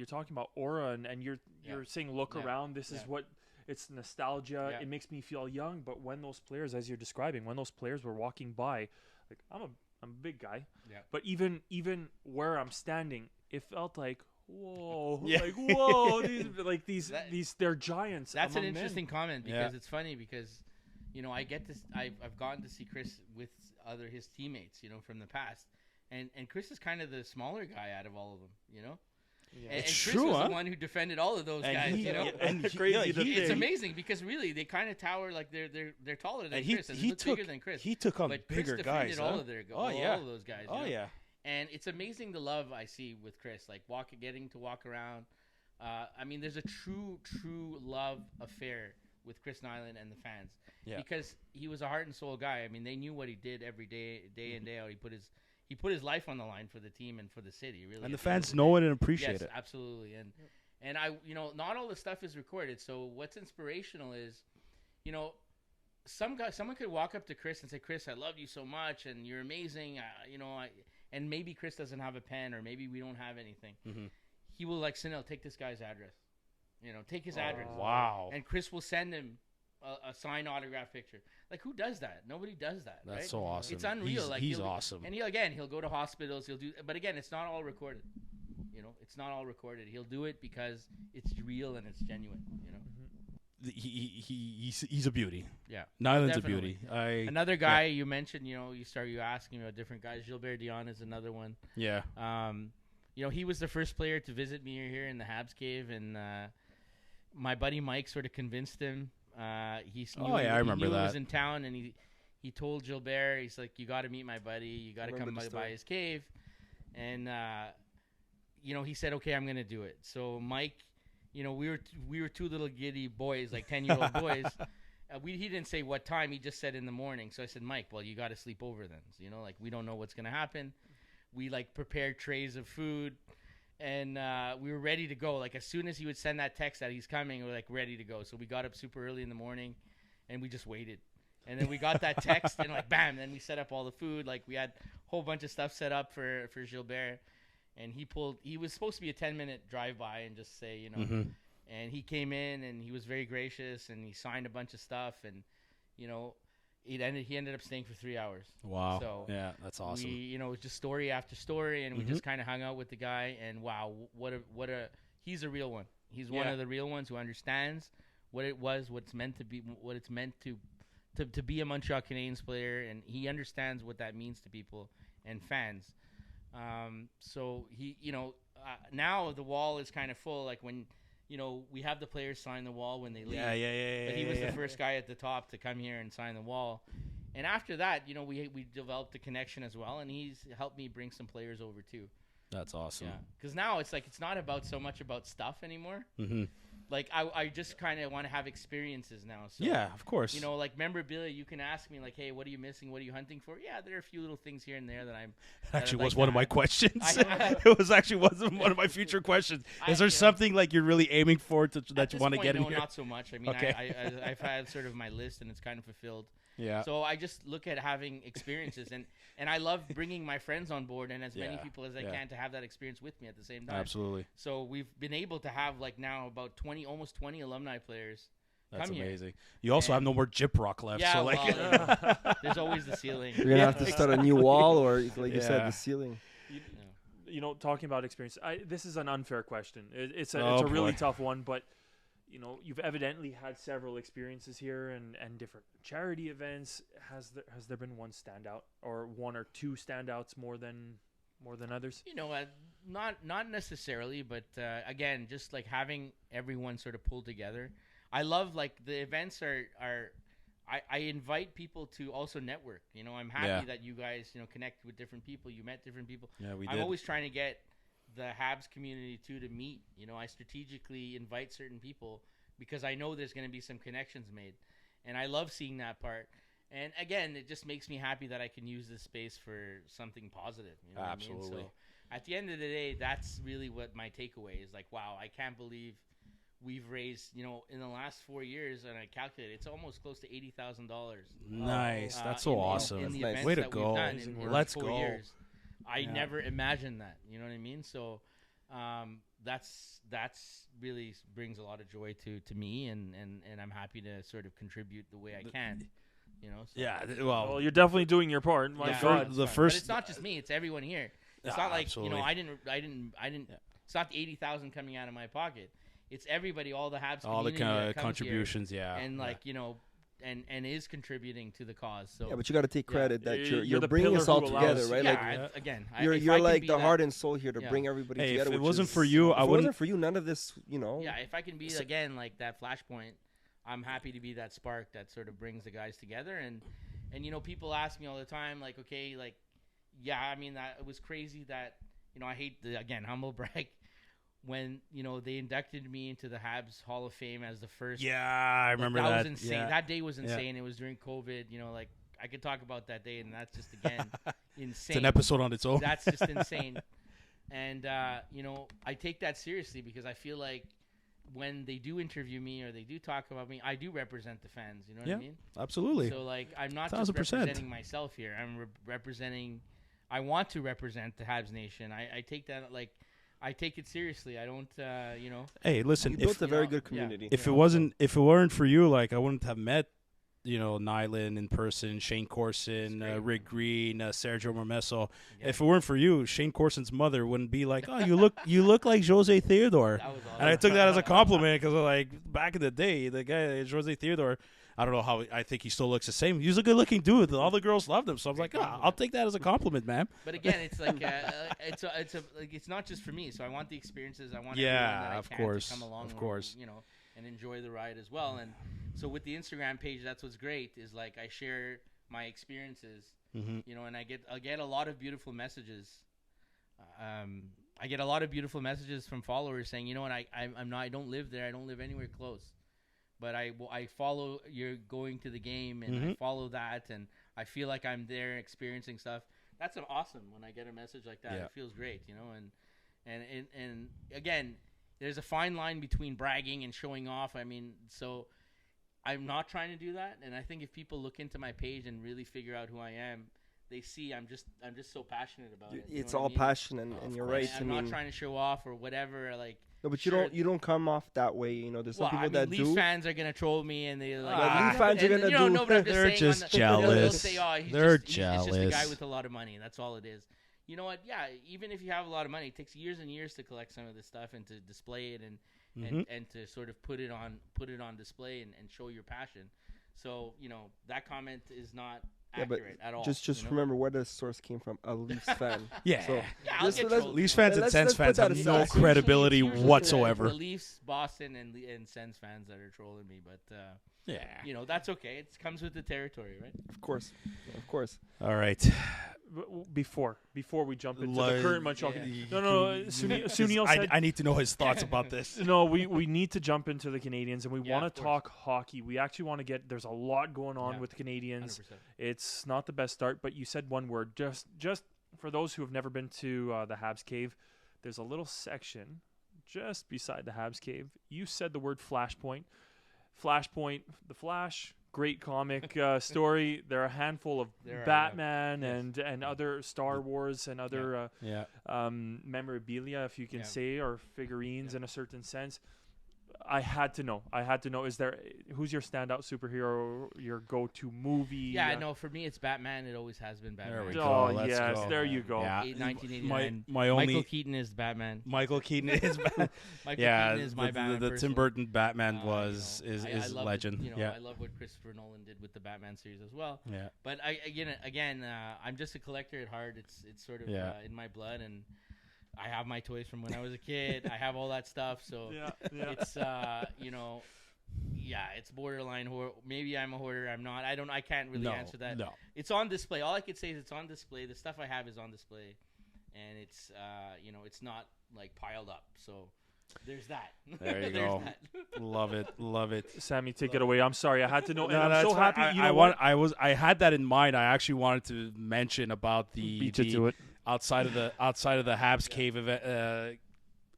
talking about aura, and you're saying look Yeah. around. This is what it's nostalgia. Yeah. It makes me feel young. But when those players, as you're describing, when those players were walking by, like I'm a big guy. Yeah. But even where I'm standing, it felt like whoa, Yeah. like whoa, these That- they're giants. That's an among men. interesting comment Yeah. because it's funny because, you know, I get this. I've gotten to see Chris with his teammates, you know, from the past, and Chris is kind of the smaller guy out of all of them, you know. Yeah. And It's Chris true, was huh? the one who defended all of those And guys, he- you know. yeah, and he- Crazy yeah, to he- It's think. amazing because really they kind of tower like they're taller than And Chris and they look bigger than Chris. he took on But Chris bigger defended guys. all huh? of their Oh, yeah. all of those guys. Oh you know? yeah. And it's amazing the love I see with Chris, like getting to walk around. I mean, there's a true love affair with Chris Nilan and the fans, because he was a heart and soul guy. I mean, they knew what he did every day in day out. He put his life on the line for the team and for the city. Really, And the at the end of fans the know day. it and appreciate Yes, it. absolutely. And I, you know, not all the stuff is recorded. So what's inspirational is, you know, someone could walk up to Chris and say, "Chris, I love you so much, and you're amazing." You know, and maybe Chris doesn't have a pen, or maybe we don't have anything. Mhm. He will like, Sunil, take this guy's address. You know, take his address. Wow. And Chris will send him a signed autograph picture. Like, who does that? Nobody does that. That's right? so awesome. It's unreal. He's, like he's he'll- awesome. And he'll go to hospitals. He'll do, but again, it's not all recorded. You know, it's not all recorded. He'll do it because it's real and it's genuine. You know. He's a beauty. Yeah. Nyland's Definitely. a beauty. Another guy you mentioned, you know, you asking about different guys. Gilbert Dionne is another one. Yeah. You know, he was the first player to visit me here in the HabsCave, and my buddy Mike sort of convinced him. I remember he that. was in town, and he told Gilbert, he's like, "You got to meet my buddy. You got to come remember the by story. his cave." And you know, he said, "Okay, I'm gonna do it." So Mike, you know, we were two little giddy boys, like 10-year-old boys. He didn't say what time. He just said in the morning. So I said, "Mike, well, you got to sleep over then. You know, like we don't know what's gonna happen." We like prepared trays of food, and we were ready to go. Like as soon as he would send that text that he's coming, we were like ready to go. So we got up super early in the morning, and we just waited. And then we got that text, and like bam, then we set up all the food. Like we had a whole bunch of stuff set up for Gilbert, and he was supposed to be a 10-minute drive by and just say, you know. Mm-hmm. And he came in, and he was very gracious, and he signed a bunch of stuff, and you know, he ended up staying for 3 hours. Wow. So yeah, that's awesome. We, you know, just story after story, and we just kind of hung out with the guy. And wow, what a he's a real one. He's one Yeah. of the real ones who understands what it was, what it's meant to be, what it's meant to be a Montreal Canadiens player, and he understands what that means to people and fans. So he, now the wall is kind of full. Like when, we have the players sign the wall when they leave. Yeah. But he was the first guy at the top to come here and sign the wall. And after that, we developed a connection as well, and he's helped me bring some players over too. That's awesome. Yeah, because now it's like it's not so much about stuff anymore. Mm-hmm. Like I just kind of want to have experiences now. So, yeah, of course. Like memorabilia, you can ask me like, hey, what are you missing? What are you hunting for? Yeah, there are a few little things here and there that I'm. Actually, that was like one of my questions. It was actually one of my future questions. Is there something like you're really aiming for that you want to get in here? here? Not so much. I mean, okay. I've had sort of my list, and it's kind of fulfilled. Yeah. So I just look at having experiences, and I love bringing my friends on board and as many people as I can to have that experience with me at the same time. Absolutely. So we've been able to have like now about almost 20 alumni players. That's come amazing. Here. You also have no more Jip Rock left. Yeah, so like there's always the ceiling. You're gonna have to start a new wall, or like you said, the ceiling. Talking about experience, this is an unfair question. It's a really tough one, but you've evidently had several experiences here and different charity events. Has there been one standout or one or two standouts more than others? Not necessarily, but again, just like having everyone sort of pull together. I love like the events are I invite people to also network. I'm happy that you guys connect with different people. You met different people. Yeah, we did. I'm always trying to get the Habs community too to meet. I strategically invite certain people because I know there's going to be some connections made, and I love seeing that part. And again, it just makes me happy that I can use this space for something positive. Absolutely. What I mean? So at the end of the day, that's really what my takeaway is. Like, wow, I can't believe we've raised, in the last 4 years, and I calculated it's almost close to $80,000. Nice. That's so awesome. In the Nice. events Way to that go. we've done in Let's 4 go. years. I never imagined that. You know what I mean? So that's really brings a lot of joy to me, and I'm happy to sort of contribute the way I can. So. Yeah. Well, you're definitely doing your part. My God. But it's not just me; it's everyone here. It's not like absolutely. I didn't. It's not the 80,000 coming out of my pocket. It's everybody, all the Habs, all the community that comes contributions. here, Yeah. and and is contributing to the cause. So Yeah, but you got to take credit that You're you're the bringing pillar us all who together, allows- right? yeah, Like again, you're like the heart and soul here to bring everybody Hey, together. if it which wasn't is- for you, I if it wouldn't. wasn't for you, none of this, Yeah, if I can be again like that flashpoint, I'm happy to be that spark that sort of brings the guys together. And people ask me all the time, like, okay, like, yeah, I mean, that it was crazy that I hate the humble brag when they inducted me into the Habs Hall of Fame as the first. Yeah, I remember that. That was insane. Yeah. That day was insane. It was during COVID. Like I could talk about that day, and that's just again insane. It's an episode on its own. That's just insane. And I take that seriously because I feel like when they do interview me or they do talk about me, I do represent the fans. You know what I mean? Absolutely. So like I'm not 1000%. just representing myself here. I'm representing. I want to represent the Habs Nation. I take that like. I take it seriously. I don't, Hey, listen. you If built a very good community. if it weren't for you, like I wouldn't have met, Nilan in person, Shane Corson, Rick Green, Sergio Marmesso. Yeah. If it weren't for you, Shane Corson's mother wouldn't be like, "Oh, you look like Jose Theodore." That was awesome. And I took that as a compliment because, like, back in the day, the guy Jose Theodore. I don't know how. I think he still looks the same. He's a good-looking dude. All the girls loved him, so I was like, I'll take that as a compliment, man. But again, it's like it's not just for me. So I want the experiences. I want everyone that I of can course, to come along, of course, and enjoy the ride as well. And so with the Instagram page, that's what's great is like I share my experiences, and I get a lot of beautiful messages. I get a lot of beautiful messages from followers saying, I don't live there. I don't live anywhere close. But I follow you're going to the game, and I follow that, and I feel like I'm there experiencing stuff. That's awesome when I get a message like that. Yeah. It feels great, and again, there's a fine line between bragging and showing off. I mean, so I'm not trying to do that, and I think if people look into my page and really figure out who I am, they see I'm just so passionate about it. It's all passion, and you're right. I'm not trying to show off or whatever, like. No, but you don't come off that way. There's some people that Leafs do. fans are gonna troll me, and they like. Leafs fans are gonna do. No, but I'm just They're saying just they'll jealous. say, They're It's just a guy jealous. with a lot of money. That's all it is. You know what? Yeah, even if you have a lot of money, it takes years and years to collect some of this stuff and to display it and to sort of put it on display and show your passion. So that comment is not accurate at all. Just remember where the source came from. A Leafs fan. Yeah. So Leafs fans and Sens fans have no aside. credibility It's usually whatsoever. The Leafs, Boston, and Sens fans that are trolling me, but that's okay. It comes with the territory, right? Of course. All right. Before we jump into the current Montreal Canadiens. No. Sunil said I need to know his thoughts about this. No, we need to jump into the Canadiens, and we Yeah, want to of course. talk hockey. We actually want to get. There's a lot going on with the Canadiens. 100%. It's not the best start, but you said one word. Just for those who have never been to the HabsCave, there's a little section just beside the HabsCave. You said the word Flashpoint. Flashpoint, The Flash. Great comic story. There are a handful of Batman and other Star Wars and other memorabilia, if you can say, or figurines in a certain sense. I had to know. Who's your standout superhero? Your go-to movie? Yeah, no. For me, it's Batman. It always has been Batman. There we go. Oh Let's yes, go. there you go. Yeah. 1989. My only Michael Keaton is Batman. Michael Keaton is Batman. Keaton is my Batman. The Tim personally. Burton Batman I is love legend. I love what Christopher Nolan did with the Batman series as well. Yeah. But again, I'm just a collector at heart. It's sort of in my blood, and I have my toys from when I was a kid. I have all that stuff, so it's it's borderline hoard. Maybe I'm a hoarder. I'm not. I can't really answer that. No. It's on display. All I could say is it's on display. The stuff I have is on display, and it's it's not like piled up. So there's that. There you go. Love it. Sammy, take it away. I'm sorry, I had to know. No, and I'm so fine. happy. I had that in mind. I actually wanted to mention about Beat you to it. outside of the HabsCave event,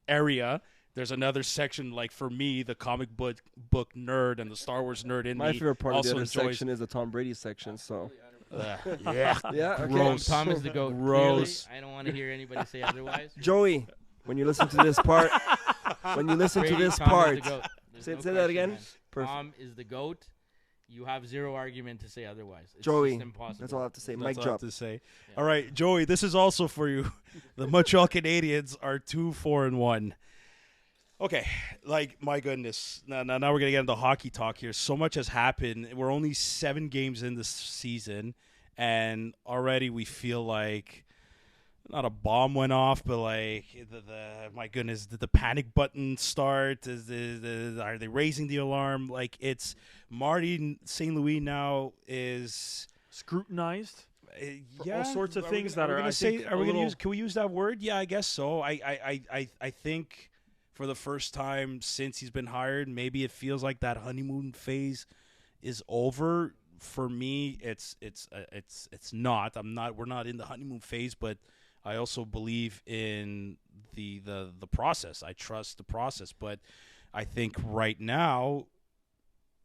area. There's another section, like for me, the comic book nerd and the Star Wars nerd in My me favorite part of the also other enjoys. section is the Tom Brady section. So Yeah. okay. Gross. Tom is the GOAT. Gross. Clearly, I don't want to hear anybody say otherwise. Joey, when you listen to this part, Brady, Tom is the GOAT. There's Say no that question, again. man. Perfect. Tom is the GOAT. You have zero argument to say otherwise. It's Joey, just impossible. that's all I have to say. That's Mic all I drop. have to say. All right, Joey, this is also for you. The Montreal Canadiens are 2-4-1. Okay, like, my goodness. Now we're going to get into hockey talk here. So much has happened. We're only 7 games in this season, and already we feel like not a bomb went off, but like my goodness, did the panic button start? Are they raising the alarm? Like, it's Marty in St. Louis now is Scrutinized. For all yeah, sorts of things that that are. I think, Are we going to use? Can we use that word? Yeah, I guess so. I think for the first time since he's been hired, maybe it feels like that honeymoon phase is over. For me, it's not. We're not in the honeymoon phase, but I also believe in the process. I trust the process, but I think right now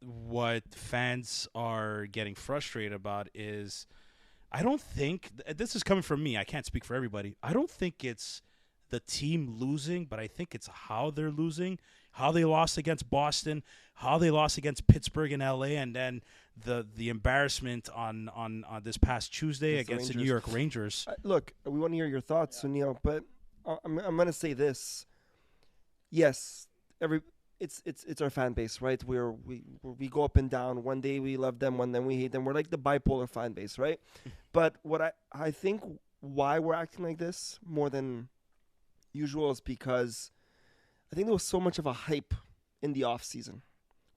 what fans are getting frustrated about is I don't think this is coming from me. I can't speak for everybody. I don't think it's the team losing, but I think it's how they're losing, how they lost against Boston, how they lost against Pittsburgh and LA, and then the embarrassment on this past Tuesday against the New York Rangers. Look, we want to hear your thoughts, Sunil, but I'm going to say this. Yes, it's our fan base, right? We go up and down. One day we love them, one day we hate them. We're like the bipolar fan base, right? But what I think why we're acting like this more than usual is because I think there was so much of a hype in the off season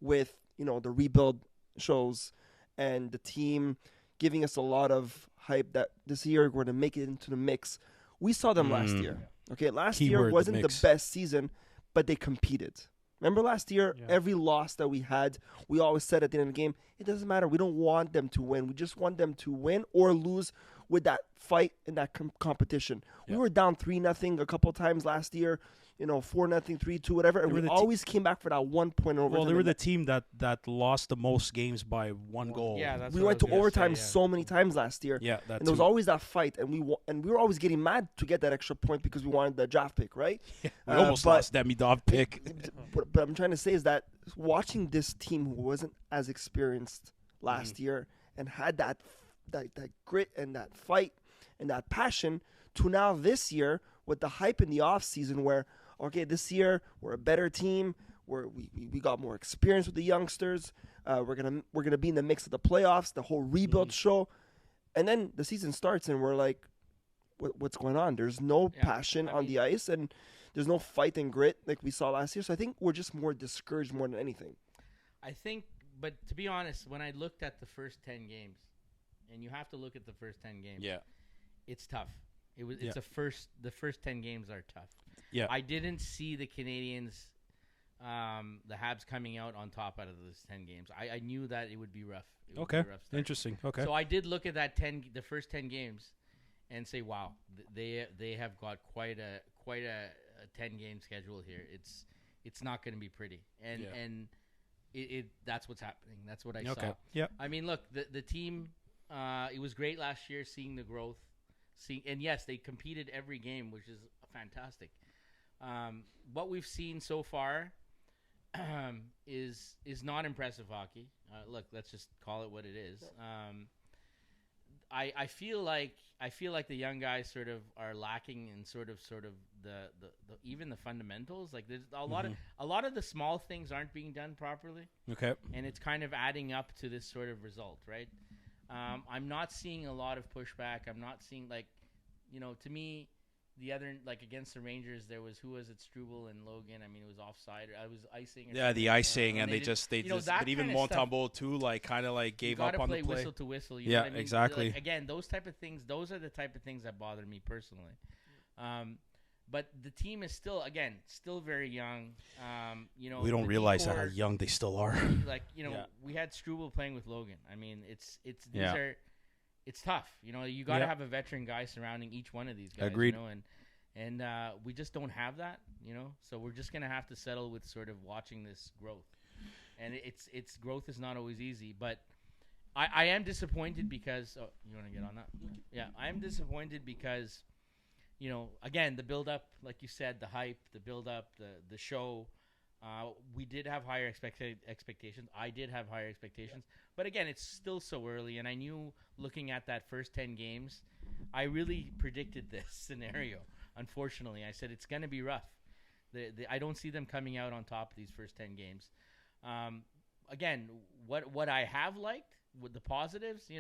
with, the rebuild shows and the team giving us a lot of hype that this year we're going to make it into the mix. We saw them last year. Okay, last year wasn't the best season, but they competed. Remember last year, every loss that we had, we always said at the end of the game, it doesn't matter. We don't want them to win. We just want them to win or lose with that fight in that competition. We were down 3-0 a couple times last year, 4-0, 3-2, whatever, and we always came back for that 1 point over. Well, they were the team that lost the most games by 1 goal. Yeah, that's we what went I to was overtime gonna say, so many times last year. Yeah, that's and there was always that fight, and we were always getting mad to get that extra point because we wanted the draft pick, right? We almost lost that Demi-Dov pick. But I'm trying to say is that watching this team who wasn't as experienced last year and had that grit and that fight and that passion to now this year with the hype in the off season where, okay, this year we're a better team. We got more experience with the youngsters. We're gonna be in the mix of the playoffs, the whole rebuild show, and then the season starts and we're like, what's going on? There's no passion on the ice and there's no fight and grit like we saw last year. So I think we're just more discouraged more than anything. I think, but to be honest, when I looked at the first 10 games, and you have to look at the first 10 games, it's tough. It's the first 10 games are tough. Yeah, I didn't see the Canadiens, the Habs coming out on top out of those 10 games. I knew that it would be rough. It would be a rough start. Interesting. Okay, so I did look at that the first 10 games, and say, wow, they have got quite a 10-game schedule here. It's not going to be pretty, and it that's what's happening. That's what I saw. Yeah. I mean, look, the team. It was great last year seeing the growth. And yes, they competed every game, which is fantastic. What we've seen so far is not impressive hockey. Look, let's just call it what it is. I feel like the young guys sort of are lacking in sort of the even the fundamentals. Like there's a lot of the small things aren't being done properly. Okay. And it's kind of adding up to this sort of result, right? I'm not seeing a lot of pushback. I'm not seeing to me, the other against the Rangers, there was Struble and Logan. I mean, it was offside. I was icing. The icing, and they just. But even Montembeault too, gave up on the play. Whistle to whistle. You know what I mean? Exactly. Again, those type of things. Those are the type of things that bother me personally. But the team is still very young. We don't realize how young they still are. We had Struble playing with Logan. I mean, it's tough. You got to have a veteran guy surrounding each one of these guys. Agreed. And we just don't have that. So we're just gonna have to settle with sort of watching this growth. And it's growth is not always easy, but I am disappointed because. Oh, you want to get on that? Yeah, I am disappointed because. Again, the build-up, like you said, the hype, the build-up, the show, we did have higher expectations. I did have higher expectations. But again, it's still so early, and I knew looking at that first 10 games, I really predicted this scenario. Unfortunately, I said it's going to be rough. I don't see them coming out on top of these first 10 games. Again, what I have liked, with the positives,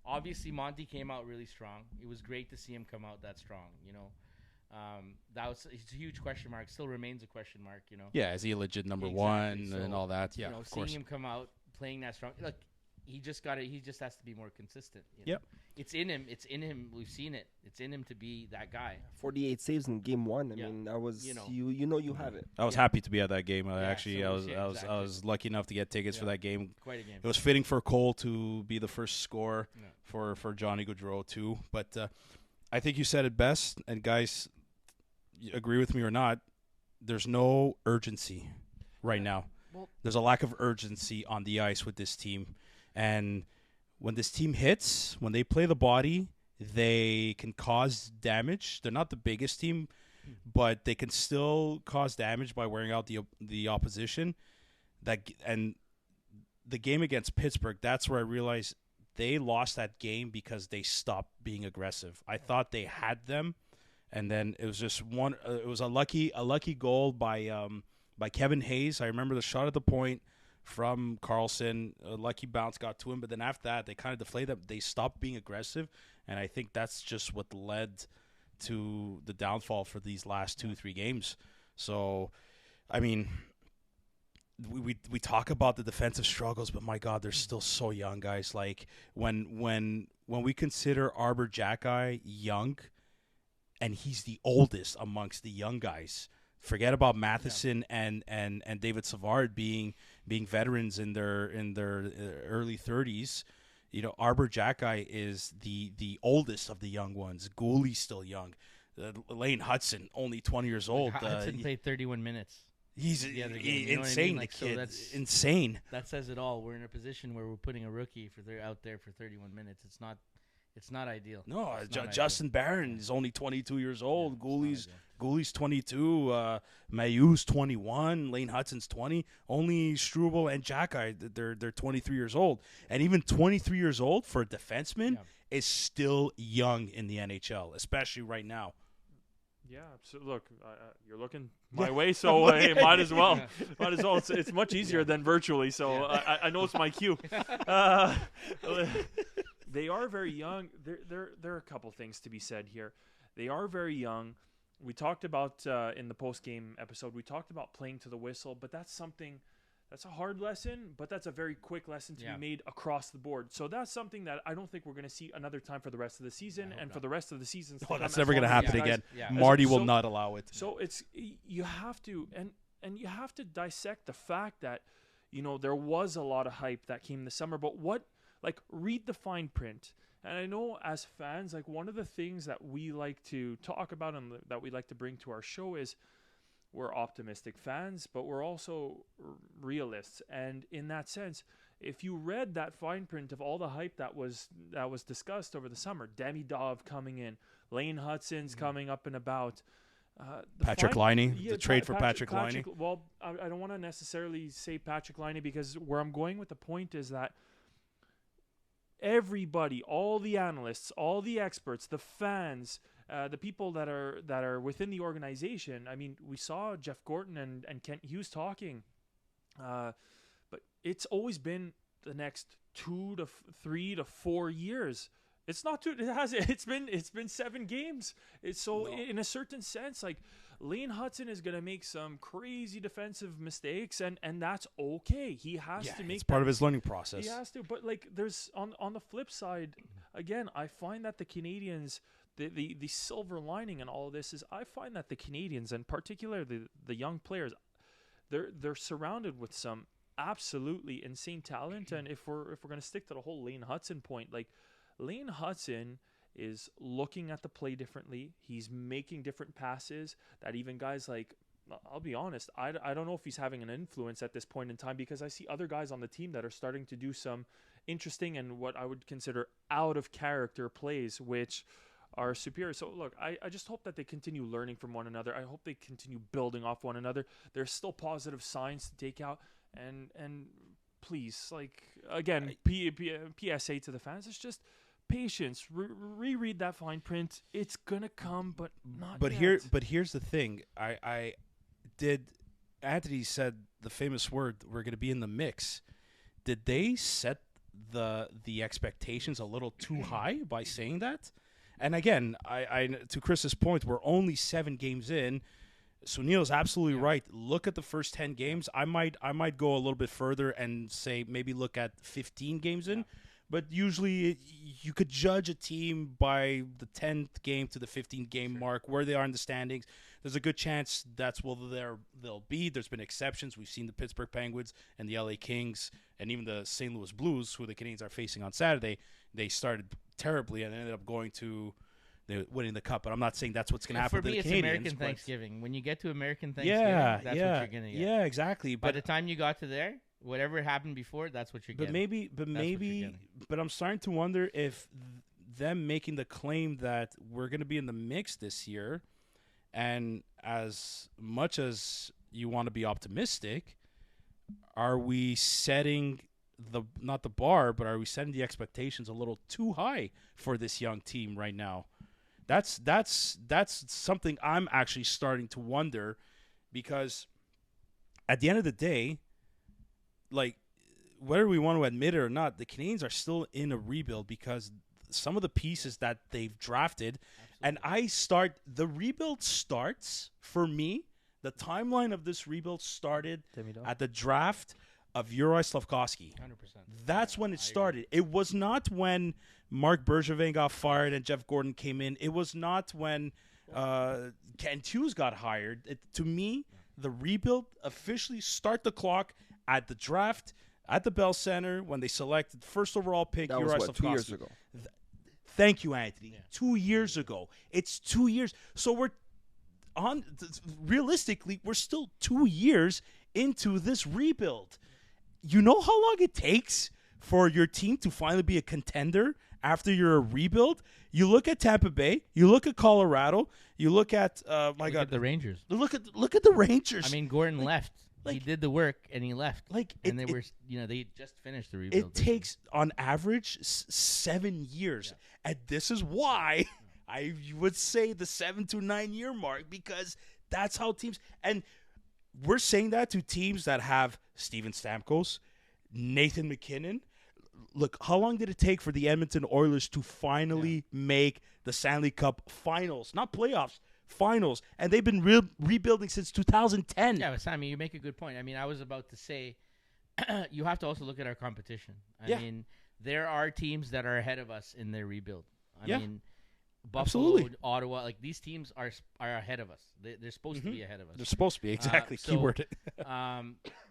obviously, Monty came out really strong. It was great to see him come out that strong. It's a huge question mark. Still remains a question mark. Yeah, is he a legit number one and all that? Yeah, of course. Seeing him come out playing that strong, look, he just has to be be more consistent. Yep. It's in him. It's in him. We've seen it. It's in him to be that guy. 48 saves in game one. I mean, that was you have it. I was happy to be at that game. I was lucky enough to get tickets for that game. Quite a game. It was fitting for Cole to be the first scorer for Johnny Gaudreau too. But I think you said it best. And guys, you agree with me or not? There's no urgency right now. Well, there's a lack of urgency on the ice with this team, and when this team hits, when they play the body, they can cause damage. They're not the biggest team, but they can still cause damage by wearing out the opposition. And the game against Pittsburgh, that's where I realized they lost that game because they stopped being aggressive. I thought they had them, and then it was just one. It was a lucky goal by Kevin Hayes. I remember the shot at the point from Carlson. A lucky bounce got to him, but then after that, they kind of deflated them. They stopped being aggressive, and I think that's just what led to the downfall for these last 2-3 games. So, I mean, we talk about the defensive struggles, but my God, they're still so young, guys. Like when we consider Arber Xhekaj young, and he's the oldest amongst the young guys. Forget about Matheson and David Savard being veterans in their early 30s. Arber Xhekaj is the oldest of the young ones. Gooley's still young. Lane Hudson, only 20 years old. Hudson played 31 minutes. He's insane. The kid, that's insane. That says it all. We're in a position where we're putting a rookie out there for 31 minutes. It's not ideal. No, Justin Barron is only 22 years old. Gooley's 22. Mayu's 21. Lane Hudson's 20. Only Struble and Xhekaj, they're 23 years old. And even 23 years old for a defenseman is still young in the NHL, especially right now. Yeah, so look, you're looking my way, so hey, might as well. Might as well. It's much easier than virtually, so I know it's my cue. They are very young. There are a couple things to be said here. They are very young. We talked about in the post-game episode, we talked about playing to the whistle, but that's a hard lesson, but that's a very quick lesson to be made across the board. So that's something that I don't think we're going to see another time for the rest of the season, and for the rest of the seasons. Oh, that's never going to happen again. Yeah. Marty will not allow it. So you have to, and you have to dissect the fact that, there was a lot of hype that came this summer, but read the fine print. And I know as fans, one of the things that we like to talk about and that we like to bring to our show is we're optimistic fans, but we're also realists. And in that sense, if you read that fine print of all the hype that was discussed over the summer, Demi Dov coming in, Lane Hutson's coming up and about, Patrick Laine, the trade for Patrick Laine. Well, I don't want to necessarily say Patrick Laine, because where I'm going with the point is that everybody, all the analysts, all the experts, the fans, the people that are within the organization. I mean, we saw Jeff Gorton and Kent Hughes talking, but it's always been the next 2 to 3 to 4 years. It's not too. It's been 7 games. In a certain sense, Lane Hutson is going to make some crazy defensive mistakes, and that's okay. He has to make. It's part of his learning process. He has to, but there's on the flip side, again, I find that the Canadiens, the silver lining in all of this is I find that the Canadiens, and particularly the young players, they're surrounded with some absolutely insane talent. And if we're going to stick to the whole Lane Hutson point, Lane Hutson is looking at the play differently. He's making different passes that even guys I'll be honest, I don't know if he's having an influence at this point in time, because I see other guys on the team that are starting to do some interesting and what I would consider out of character plays, which are superior. So look, I just hope that they continue learning from one another. I hope they continue building off one another. There's still positive signs to take out, and please, again, PSA to the fans, it's just patience. Reread that fine print. It's gonna come, but not yet. Here's the thing. Anthony said the famous word, we're gonna be in the mix. Did they set the expectations a little too high by saying that? And again, I to Chris's point, we're only 7 games in. Sunil's absolutely right. Look at the first 10 games. I might go a little bit further and say maybe look at 15 games in. But usually you could judge a team by the 10th game to the 15th game mark, where they are in the standings. There's a good chance that's where they'll be. There's been exceptions. We've seen the Pittsburgh Penguins and the LA Kings and even the St. Louis Blues, who the Canadiens are facing on Saturday. They started terribly and ended up winning the cup. But I'm not saying that's what's going to happen to the Canadiens. For me, it's American Thanksgiving. When you get to American Thanksgiving, that's what you're going to get. Yeah, exactly. By the time you got to there, whatever happened before, that's what you're getting. But I'm starting to wonder if them making the claim that we're going to be in the mix this year, and as much as you want to be optimistic, are we setting not the bar, but are we setting the expectations a little too high for this young team right now? That's something I'm actually starting to wonder, because at the end of the day, whether we want to admit it or not, the Canadiens are still in a rebuild because some of the pieces that they've drafted. Absolutely. And the rebuild starts, for me, the timeline of this rebuild started at the draft of Juraj Slafkovsky. 100%. That's when it started. It was not when Marc Bergevin got fired and Jeff Gorton came in. It was not when Kent Hughes got hired. To me, the rebuild officially start the clock at the draft at the Bell Center when they selected first overall pick. That was what, 2 years ago? Thank you, Anthony. Yeah. 2 years ago. It's 2 years. So we're realistically, we're still 2 years into this rebuild. You know how long it takes for your team to finally be a contender after you're a rebuild? You look at Tampa Bay, you look at Colorado, you look at look at the Rangers. Look at the Rangers. I mean, Gordon left. He did the work and he left. They just finished the rebuild. It takes on average 7 years, and this is why I would say the 7 to 9 year mark, because that's how teams, and we're saying that to teams that have Steven Stamkos, Nathan McKinnon. Look, how long did it take for the Edmonton Oilers to finally make the Stanley Cup finals? Not playoffs, finals. And they've been rebuilding since 2010. Yeah, but Sammy, you make a good point. I mean, I was about to say, you have to also look at our competition. I mean, there are teams that are ahead of us in their rebuild. I mean, Buffalo, Ottawa, like these teams are ahead of us. They're supposed to be ahead of us. They're supposed to be, exactly. Keyword.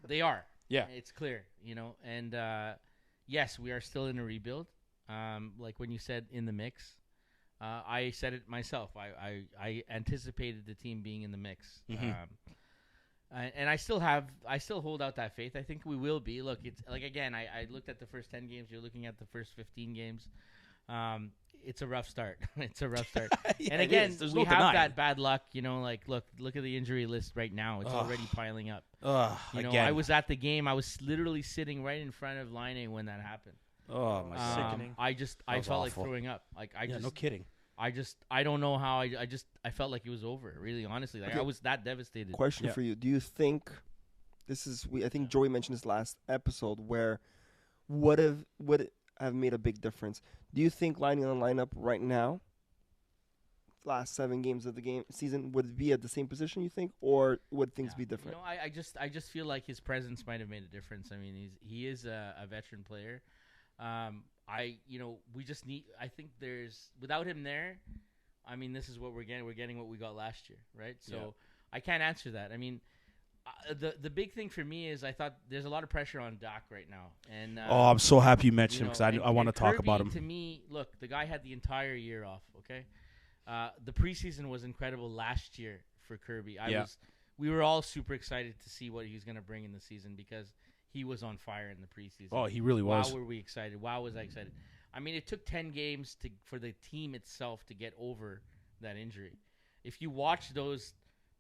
They are. Yeah. It's clear, you know. And yes, we are still in a rebuild. Like when you said in the mix, I said it myself. I anticipated the team being in the mix. And I still hold out that faith. I think we will be. Look, it's like, again, I looked at the first 10 games. You're looking at the first 15 games. It's a rough start. It's a rough start. And again, we have that bad luck. You know, like look at the injury list right now. It's already piling up. You know, I was at the game. I was literally sitting right in front of Line when that happened. Oh my! Sickening. I felt awful. like throwing up. Like no kidding. I don't know how. I felt like it was over. Really, honestly, like I was that devastated. Question for you: do you think this is? I think Joey mentioned this last episode where would have made a big difference. Do you think lining on the lineup right now, last 7 games of the season, would it be at the same position, you think, or would things be different? You know, I just feel like his presence might have made a difference. I mean, he is a veteran player. We just need. I think without him there, I mean, this is what we're getting. We're getting what we got last year, right? So I can't answer that. I mean, the big thing for me is I thought there's a lot of pressure on Doc right now, and I'm so happy you mentioned him, because I want to talk about him. To me, look, the guy had the entire year off. Okay, the preseason was incredible last year for Kirby. We were all super excited to see what he was going to bring in the season, because he was on fire in the preseason. Oh, he really was. Wow, were we excited? Wow, was I excited? I mean, it took 10 games for the team itself to get over that injury. If you watch those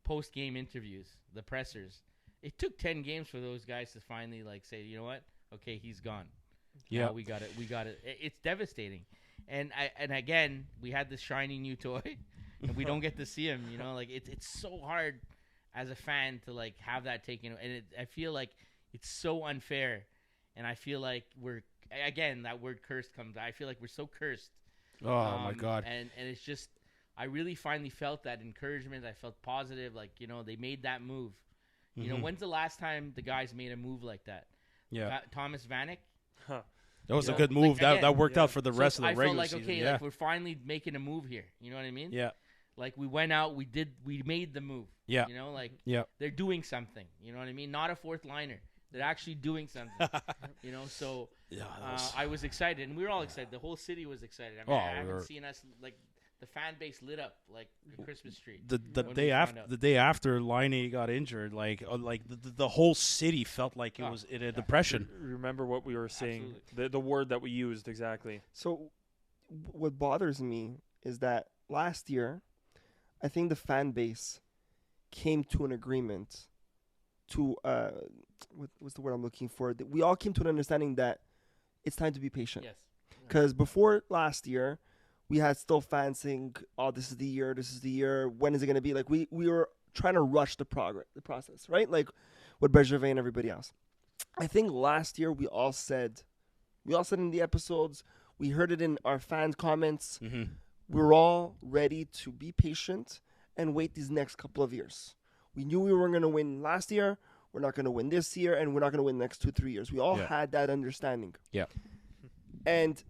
post-game interviews, the pressers, it took 10 games for those guys to finally say, you know what? Okay, he's gone. Yeah, we got it. It's devastating. And again, we had this shiny new toy, and we don't get to see him. You know, it's so hard as a fan to have that taken. And I feel like it's so unfair, and I feel like that word cursed comes. I feel like we're so cursed. Oh my God! And it's just, I really finally felt that encouragement. I felt positive. They made that move. You know, when's the last time the guys made a move like that? Yeah, Thomas Vanek. Huh. That was a good move. That worked out for the rest of the regular season. I felt like, okay, we're finally making a move here. You know what I mean? Yeah. We went out, we made the move. Yeah. You know, they're doing something. You know what I mean? Not a fourth liner. They're actually doing something. You know, so I was excited, and we were all excited. The whole city was excited. I mean, I haven't seen us the fan base lit up like a Christmas tree. The day after Laine got injured, the whole city felt like it was in a depression. Remember what we were saying, the word that we used exactly. So what bothers me is that last year, I think the fan base came to an agreement to what's the word I'm looking for? We all came to an understanding that it's time to be patient. Yes. Because before last year, we had still fans saying, "Oh, this is the year. When is it going to be?" We were trying to rush the process, right? Like with Bergevin and everybody else. I think last year we all said in the episodes, we heard it in our fans' comments. Mm-hmm. We're all ready to be patient and wait these next couple of years. We knew we weren't going to win last year. We're not going to win this year, and we're not going to win the next 2-3 years. We all had that understanding. Yeah. And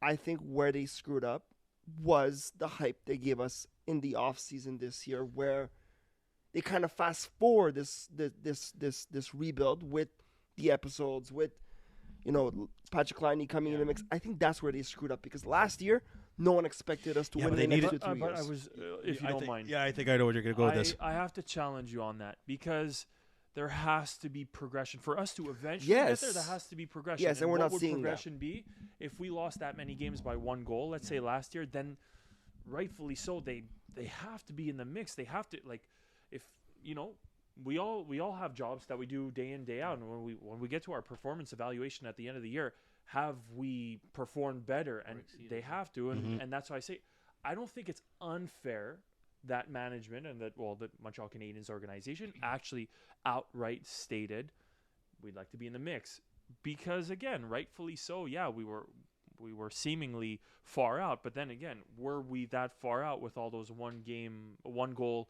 I think where they screwed up was the hype they gave us in the off season this year, where they kind of fast forward this rebuild with the episodes, with Patrick Laine coming in the mix. I think that's where they screwed up, because last year no one expected us to win in the next 2-3 years. But I was, if you don't mind. Yeah, I think I know where you're going to go with this. I have to challenge you on that, because there has to be progression for us to eventually get there. There has to be progression. Yes, and we're not seeing what would progression be? If we lost that many games by 1 goal, let's say last year, then rightfully so, they have to be in the mix. They have to, we all have jobs that we do day in, day out, and when we get to our performance evaluation at the end of the year, have we performed better? And they have to, and that's why I say I don't think it's unfair that management and the Montreal Canadiens organization actually outright stated we'd like to be in the mix, because again, rightfully so. Yeah, we were seemingly far out, but then again, were we that far out with all those one goal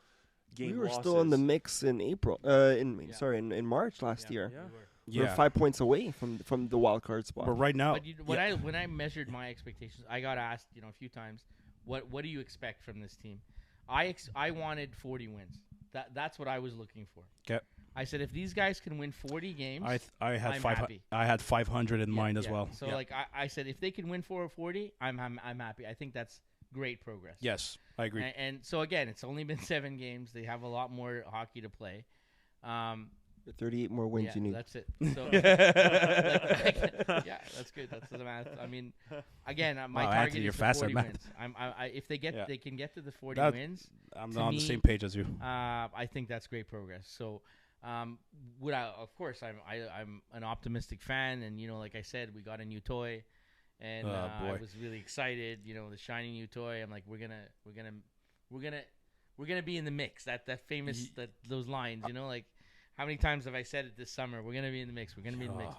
game We were losses? still in the mix in April. In March last year. Yeah. We were 5 points away from the wild card spot. But right now, But when I measured my expectations, I got asked, a few times, what do you expect from this team? I wanted 40 wins. That's what I was looking for. Okay. I said if these guys can win 40 games, I had I'm 500. happy. I had 500 in mind as well. So I said if they can win 40, I'm happy. I think that's great progress. Yes, I agree. And so again, it's only been 7 games. They have a lot more hockey to play. The 38 more wins you need. That's it. So, that's good. That's the math. I mean, again, my target Anthony, you're is fast the at 40 math. wins. If they can get to the 40 That- wins, I'm to on me, the same page as you. I think that's great progress. So, of course, I'm an optimistic fan, and like I said, we got a new toy, and I was really excited. The shiny new toy. I'm like, we're gonna be in the mix. That famous those lines. Like. How many times have I said it this summer? We're gonna be in the mix. We're gonna be in the mix.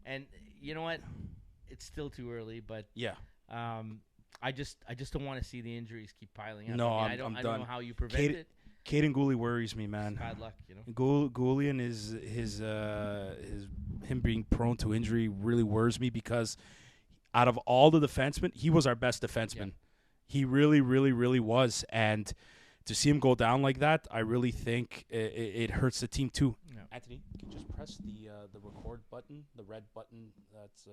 And you know what? It's still too early, but I just don't want to see the injuries keep piling up. No, I I'm don't done. know how you prevent it. Caden Gooley worries me, man. It's bad luck, Gooley and him being prone to injury really worries me, because out of all the defensemen, he was our best defenseman. He really, really, really was. And to see him go down like that, I really think it hurts the team too. Yeah. Anthony, can you just press the record button, the red button? That's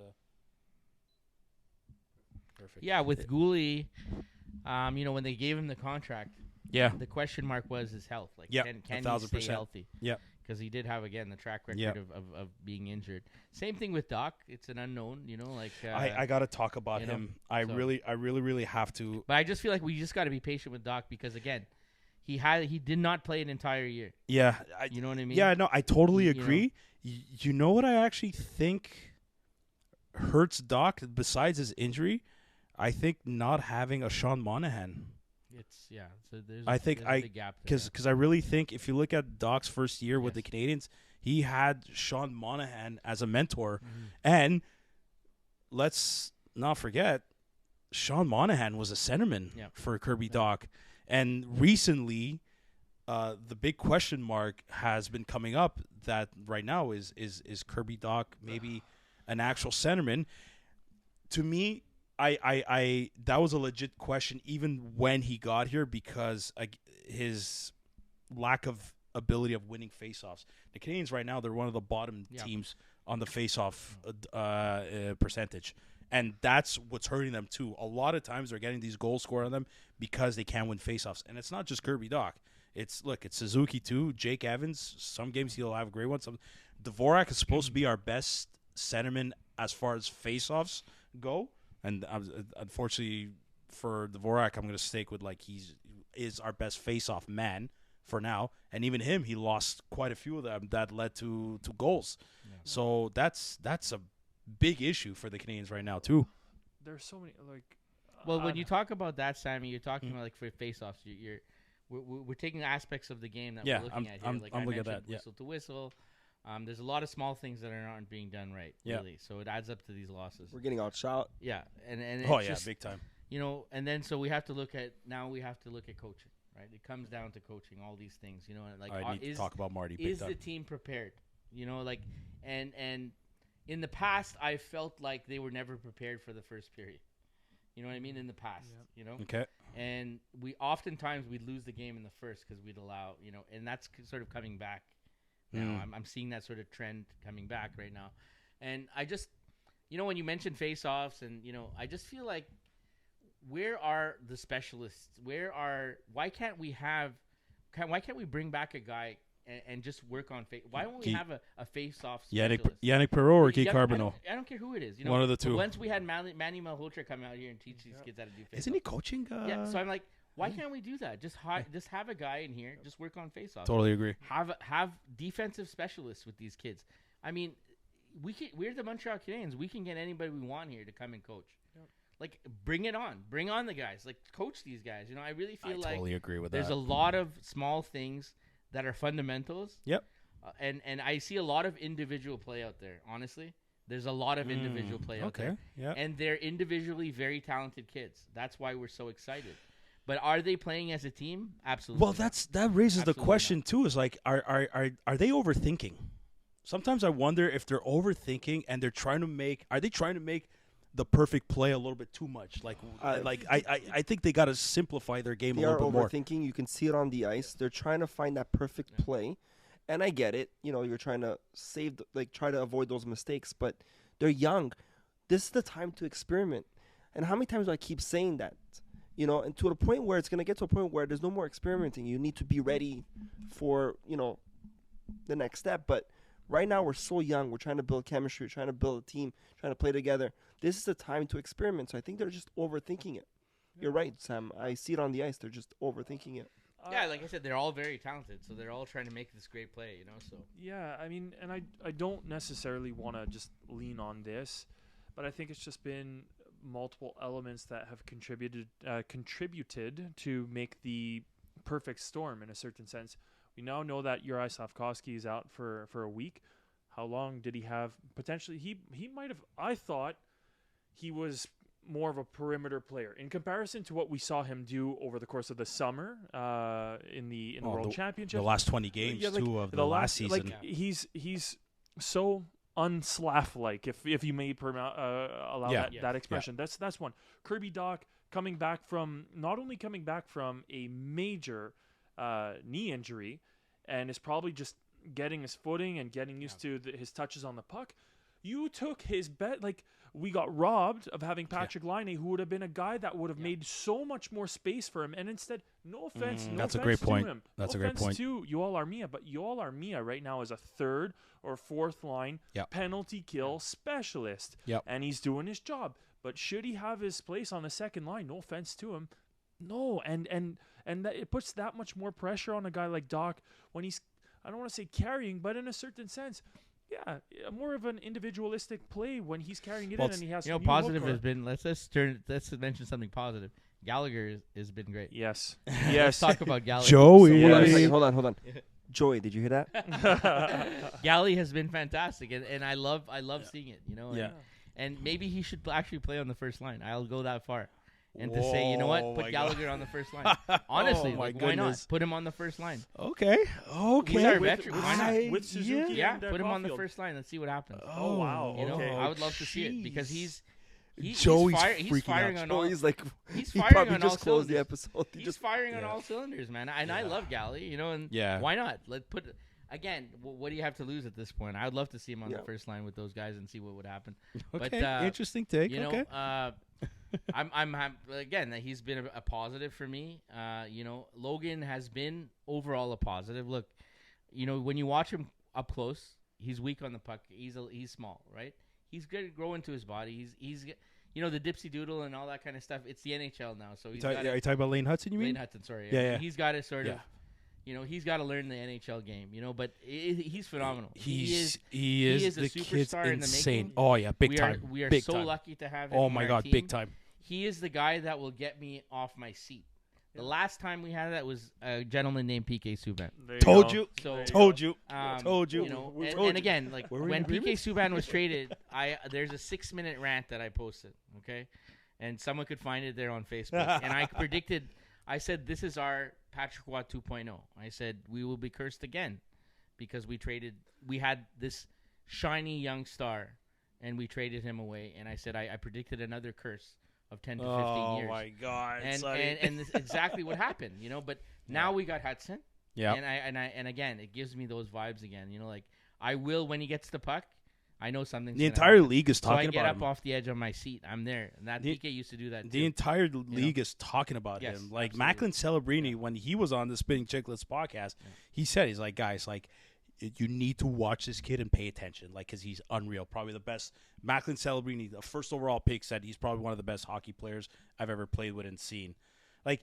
perfect. Yeah, with Gooley, when they gave him the contract, the question mark was his health. Like, can he stay healthy? Yeah. Because he did have, again, the track record of being injured. Same thing with Doc. It's an unknown, I got to talk about him. I really have to. But I just feel like we just got to be patient with Doc, because, again, he did not play an entire year. Yeah. You know what I mean? Yeah, no, I totally agree. You know what I actually think hurts Doc besides his injury? I think not having a Sean Monahan. So there's I think there's a big gap there. because I really think if you look at Doc's first year with the Canadiens, he had Sean Monahan as a mentor, and let's not forget, Sean Monahan was a centerman for Kirby Doc, and recently, the big question mark has been coming up that right now is Kirby Doc maybe an actual centerman? To me, I that was a legit question even when he got here, because his lack of ability of winning faceoffs. The Canadiens right now, they're one of the bottom teams on the faceoff percentage, and that's what's hurting them too. A lot of times they're getting these goals scored on them because they can't win faceoffs, and it's not just Kirby Doc. It's Suzuki too, Jake Evans. Some games he'll have a great one. Dvorak is supposed to be our best centerman as far as faceoffs go. And unfortunately for Dvorak, I'm going to stake with he is our best face-off man for now. And even him, he lost quite a few of them that led to goals. Yeah. So that's a big issue for the Canadiens right now too. There's so many when you talk about that, Sammy, you're talking about for face-offs. We're taking aspects of the game that we're looking at here. I'm looking at that. Whistle to whistle. There's a lot of small things that aren't being done right, really. So it adds up to these losses. We're getting outshot. Yeah, and it's just, big time. And then so we have to look at coaching, right? It comes down to coaching, all these things, I need to talk about Marty. Is the team prepared? And in the past, I felt like they were never prepared for the first period. You know what I mean? In the past, Okay. And oftentimes we'd lose the game in the first because we'd allow, and that's sort of coming back. Now I'm seeing that sort of trend coming back right now, and I just, when you mention face-offs, and I just feel like, where are the specialists? Why can't we bring back a guy and just work on face? Why don't we have a face-off specialist? Yannick Perreault or Guy Carbonneau? I don't care who it is. One of the two. Once we had Manny Malhotra come out here and teach these kids how to do face-offs. Isn't he coaching? Yeah. So I'm like, why can't we do that? Just have a guy in here, just work on face-offs. Totally agree. Have defensive specialists with these kids. I mean, we're the Montreal Canadiens. We can get anybody we want here to come and coach. Yep. like bring it on. Bring on the guys. Like coach these guys. You know, I really feel I like totally agree with there's that. a lot of small things that are fundamentals. Yep. And I see a lot of individual play out there. Honestly, there's a lot of individual play out there. Yeah. And they're individually very talented kids. That's why we're so excited. But are they playing as a team? Absolutely. Well, that raises Absolutely the question too. Is like, are they overthinking? Sometimes I wonder if they're overthinking and they're trying to make. Are they trying to make the perfect play a little bit too much? Like I think they got to simplify their game a They are little bit more. overthinking. You can see it on the ice. They're trying to find that perfect play, and I get it. You know, you're trying to try to avoid those mistakes. But they're young. This is the time to experiment. And how many times do I keep saying that? You know, and to the point where it's going to get to a point where there's no more experimenting. You need to be ready for, you know, the next step. But right now we're so young. We're trying to build chemistry. We're trying to build a team, trying to play together. This is the time to experiment. So I think they're just overthinking it. You're right, Sam. I see it on the ice. They're just overthinking it. Yeah, like I said, they're all very talented. So they're all trying to make this great play, you know. So Yeah, I mean, and I don't necessarily want to just lean on this, but I think it's just been multiple elements that have contributed to make the perfect storm in a certain sense. We now know that Juraj Slafkovsky is out for a week. How long did he have? Potentially, he might have. I thought he was more of a perimeter player in comparison to what we saw him do over the course of the summer in the World Championship. The last 20 games of the last season. Like he's so unslaff-like, if you may allow that expression. Yeah. That's one. Kirby Dach not only coming back from a major knee injury, and is probably just getting his footing and getting used to his touches on the puck. You took his bet. Like, we got robbed of having Patrick Laine, who would have been a guy that would have made so much more space for him. And instead, no offense, that's a offense great to point. him. That's no a great offense point. to Yoel Armia, but Yoel Armia right now is a third or fourth line penalty kill specialist. Yep. And he's doing his job. But should he have his place on the second line? No offense to him. No, and that it puts that much more pressure on a guy like Dach when he's, I don't want to say carrying, but in a certain sense, more of an individualistic play when he's carrying it in and he has. You know, positive has been. Let's mention something positive. Gallagher has been great. Yes. Let's talk about Gallagher. Joey. Hold on. Joey, did you hear that? Gally has been fantastic, and I love seeing it. You know, Yeah. And maybe he should actually play on the first line. I'll go that far. And to say, you know what, put Gallagher on the first line. Honestly, why not? Put him on the first line. Okay. He's our veteran. Why not? With Suzuki Yeah, and put him on the Caulfield. first line. Let's see what happens. Oh, wow. You know, Okay. I would love to see it because he's Joey's he's freaking firing out. on all. Joey's like, He's he firing probably on all just closed the cylinders. episode. He's firing on all cylinders, man. And I love Gally, you know, and Yeah. why not? Let's put again. What do you have to lose at this point? I would love to see him on the first line with those guys and see what would happen. Okay. But Interesting take. you know, okay. I'm again that he's been a positive for me. You know, Logan has been overall a positive. Look, you know, when you watch him up close, he's weak on the puck. He's small, right? He's going to grow into his body. He's you know, the dipsy doodle and all that kind of stuff. It's the NHL now, so he's Are you talking about Lane Hudson? You mean? Lane Hudson, sorry. Yeah. He's got to sort of, you know, he's got to learn the NHL game, you know. But he's phenomenal. He is a the kid's superstar in the insane. making. Oh yeah, big time. We are big so time. lucky to have him. Oh in my our God, team. big time. He is the guy that will get me off my seat. The last time we had that was a gentleman named PK Subban. Told you. So Told you. You know, and again, like Were we in when PK agreement? Subban was traded, there's a 6-minute rant that I posted. Okay, and someone could find it there on Facebook. And I said this is our Patrick Watt 2.0. I said we will be cursed again because we had this shiny young star, and we traded him away. And I said I predicted another curse of 10 to 15 years. Oh my God. And this is exactly what happened, you know. But now we got Hudson. Yeah. And again, it gives me those vibes again. You know, like I will when he gets the puck. I know something's The gonna entire happen. league is So I talking get about up him. off the edge of my seat. I'm there. And that PK used to do that The too. entire league is talking about Yes, him. Like absolutely. Macklin Celebrini, when he was on the Spinning Chicklets podcast, he said, he's like, guys, like, you need to watch this kid and pay attention, like, because he's unreal. Probably the best. Macklin Celebrini, the first overall pick, said he's probably one of the best hockey players I've ever played with and seen. Like,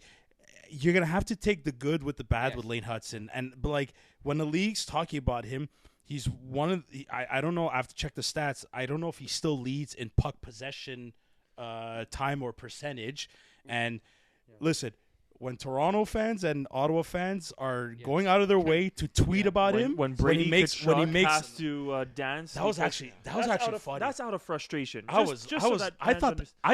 you're gonna have to take the good with the bad with Lane Hudson, but like when the league's talking about him, he's one of. I don't know. I have to check the stats. I don't know if he still leads in puck possession time or percentage. And listen, when Toronto fans and Ottawa fans are going out of their way to tweet about him, when Brady has to dance, that was actually funny. That's out of frustration. I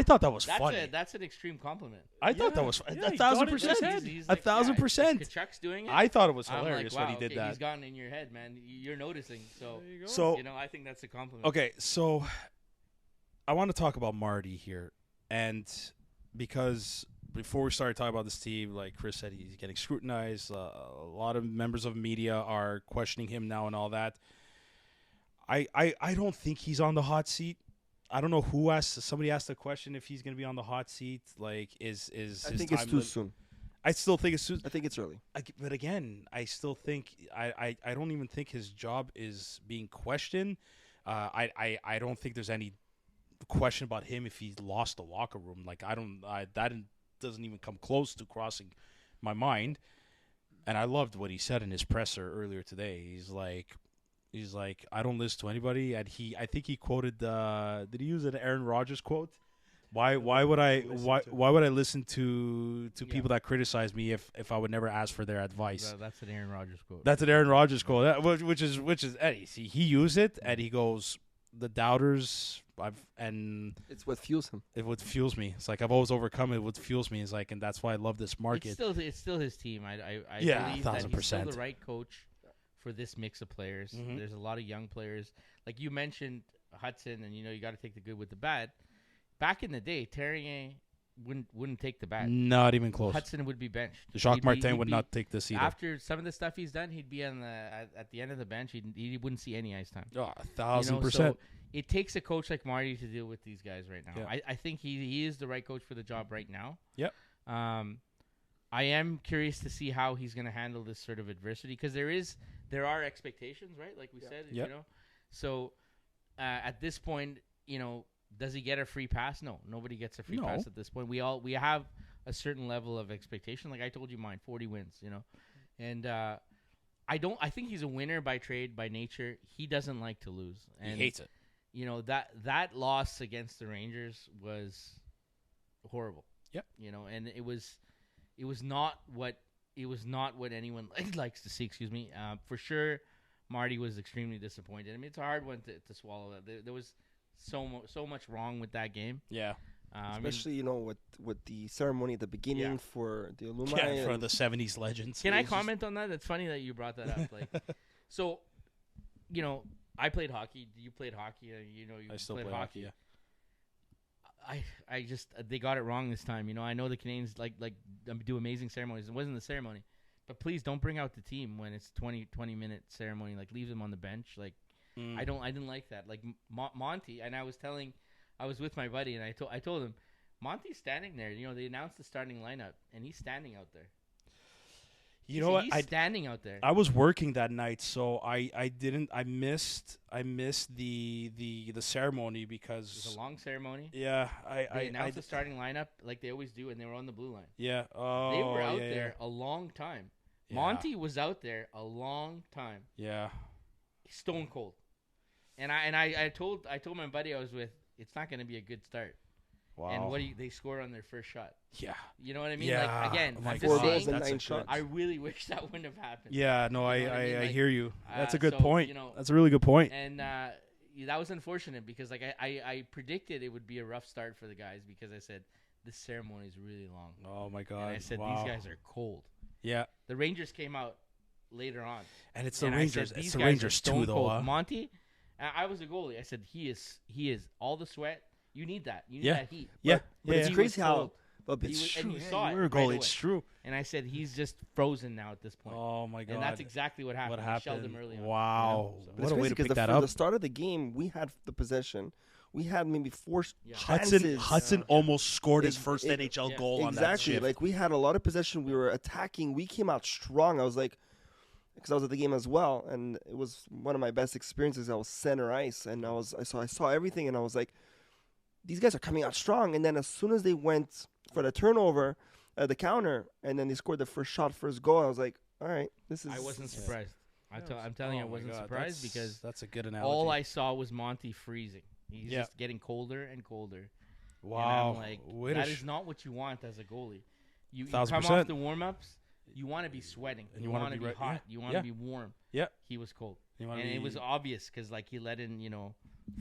thought that was funny. That's an extreme compliment. I thought that was Yeah, 1,000%. He's 1,000%. Kachuk's doing it. I thought it was I'm hilarious like, wow, when he did that. He's gotten in your head, man. You're noticing. So, So I think that's a compliment. okay, so I want to talk about Marty here, and because before we started talking about this team, like Chris said, he's getting scrutinized. A lot of members of media are questioning him now and all that. I don't think he's on the hot seat. I don't know who asked. Somebody asked the question if he's going to be on the hot seat. Like, is I think it's too soon. I still think it's soon. I think it's early. But again, I still think I don't even think his job is being questioned. I don't think there's any question about him if he lost the locker room. Like, that doesn't even come close to crossing my mind. And I loved what he said in his presser earlier today. He's like, I don't listen to anybody. And I think he quoted, did he use an Aaron Rodgers quote? Why would I listen to people that criticize me if I would never ask for their advice? That's an Aaron Rodgers quote. That's an Aaron Rodgers quote. Which is Eddie. See, he used it and he goes, the doubters, It's what fuels him. it would fuels me. It's like I've always overcome it. What fuels me is like, and that's why I love this market. It's still his team. I Yeah, believe that he's still 1,000%. the right coach for this mix of players. Mhm. There's a lot of young players, like you mentioned Hudson, and you got to take the good with the bad. Back in the day, Terrier wouldn't take the bad. Not even close. Hudson would be benched. Jacques He'd Martin would be- not take this either. After some of the stuff he's done, he'd be on at the end of the bench. He wouldn't see any ice time. Oh, You know, 1,000%. so it takes a coach like Marty to deal with these guys right now. Yeah. I think he is the right coach for the job right now. Yep. I am curious to see how he's going to handle this sort of adversity because there are expectations, right? Like we said, Yep. So at this point, does he get a free pass? No, nobody gets a free No. pass at this point. We have a certain level of expectation. Like I told you, mine 40 wins. And I think he's a winner by trade, by nature. He doesn't like to lose. And He hates it. That loss against the Rangers was horrible. Yep. And it was not what anyone likes to see. Excuse me. For sure, Marty was extremely disappointed. I mean, it's a hard one to swallow. There was so much wrong with that game. Yeah. Especially with the ceremony at the beginning Yeah. for the alumni. For the 70s legends. Can I comment on that? It's funny that you brought that up. Like, so, I played hockey. You played hockey. You I still played play hockey. Yeah. I just they got it wrong this time. I know the Canadiens like do amazing ceremonies. It wasn't the ceremony, but please don't bring out the team when it's 20-minute ceremony. Like leave them on the bench. Like I didn't like that. Like Monty, and I was with my buddy and I told him Monty's standing there. They announced the starting lineup and he's standing out there. You know what? He's standing out there. I was working that night, so I missed the ceremony because It was a long ceremony. Yeah, They announced the starting lineup like they always do, and they were on the blue line. Yeah. Oh, They were out yeah, there a long time. Yeah. Monty was out there a long time. Yeah. Stone cold. And I told my buddy I was with, it's not going to be a good start. Wow. And they scored on their first shot. Yeah. You know what I mean? Yeah. Like again, Oh my I'm God. just 4 goals saying, and That's 9 a shots. I really wish that wouldn't have happened. Yeah. No, You know what I mean? I Like, hear you. That's a good so, point. That's a really good point. And that was unfortunate because like I predicted it would be a rough start for the guys because I said this ceremony is really long. Oh my God. And I said wow. these guys are cold. Yeah. The Rangers came out later on. And it's the And I Rangers. said, It's these the guys are Rangers stone too, though. cold. Monty, I was a goalie. I said he is all the sweat. You need that. You need Yeah. that heat. Yeah. But yeah. it's He crazy was how. cold. But He it's was- true. and you Yeah, saw you it were a right goalie. away. It's true. And I said he's just frozen now at this point. Oh my God. And that's exactly what happened. What They shelled happened? him early on. Wow. So- But What it's a way crazy to because pick that for up. the start of the game, we had the possession. We had maybe 4 Yeah. chances. Hudson almost scored his It- first it- NHL yeah. goal on that Exactly. shift. Like we had a lot of possession. We were attacking. We came out strong. I was like, because I was at the game as well, and it was one of my best experiences. I was center ice, and I saw everything, and I was like, these guys are coming out strong. And then as soon as they went for the turnover, the counter, and then they scored the first goal, I was like, all right, this is. I wasn't surprised. I'm telling you, I Oh my wasn't God, surprised that's- because that's a good analogy. all I saw was Monty freezing. He's Yeah. just getting colder and colder. Wow. And I'm like, Way to that is not what you want as a goalie. You 1000%. come off the warm-ups, you want to be sweating. And You want to be right- hot. yeah, You want yeah. to be warm. Yeah. He was cold. You wanna And it be- was obvious because, like, he let in,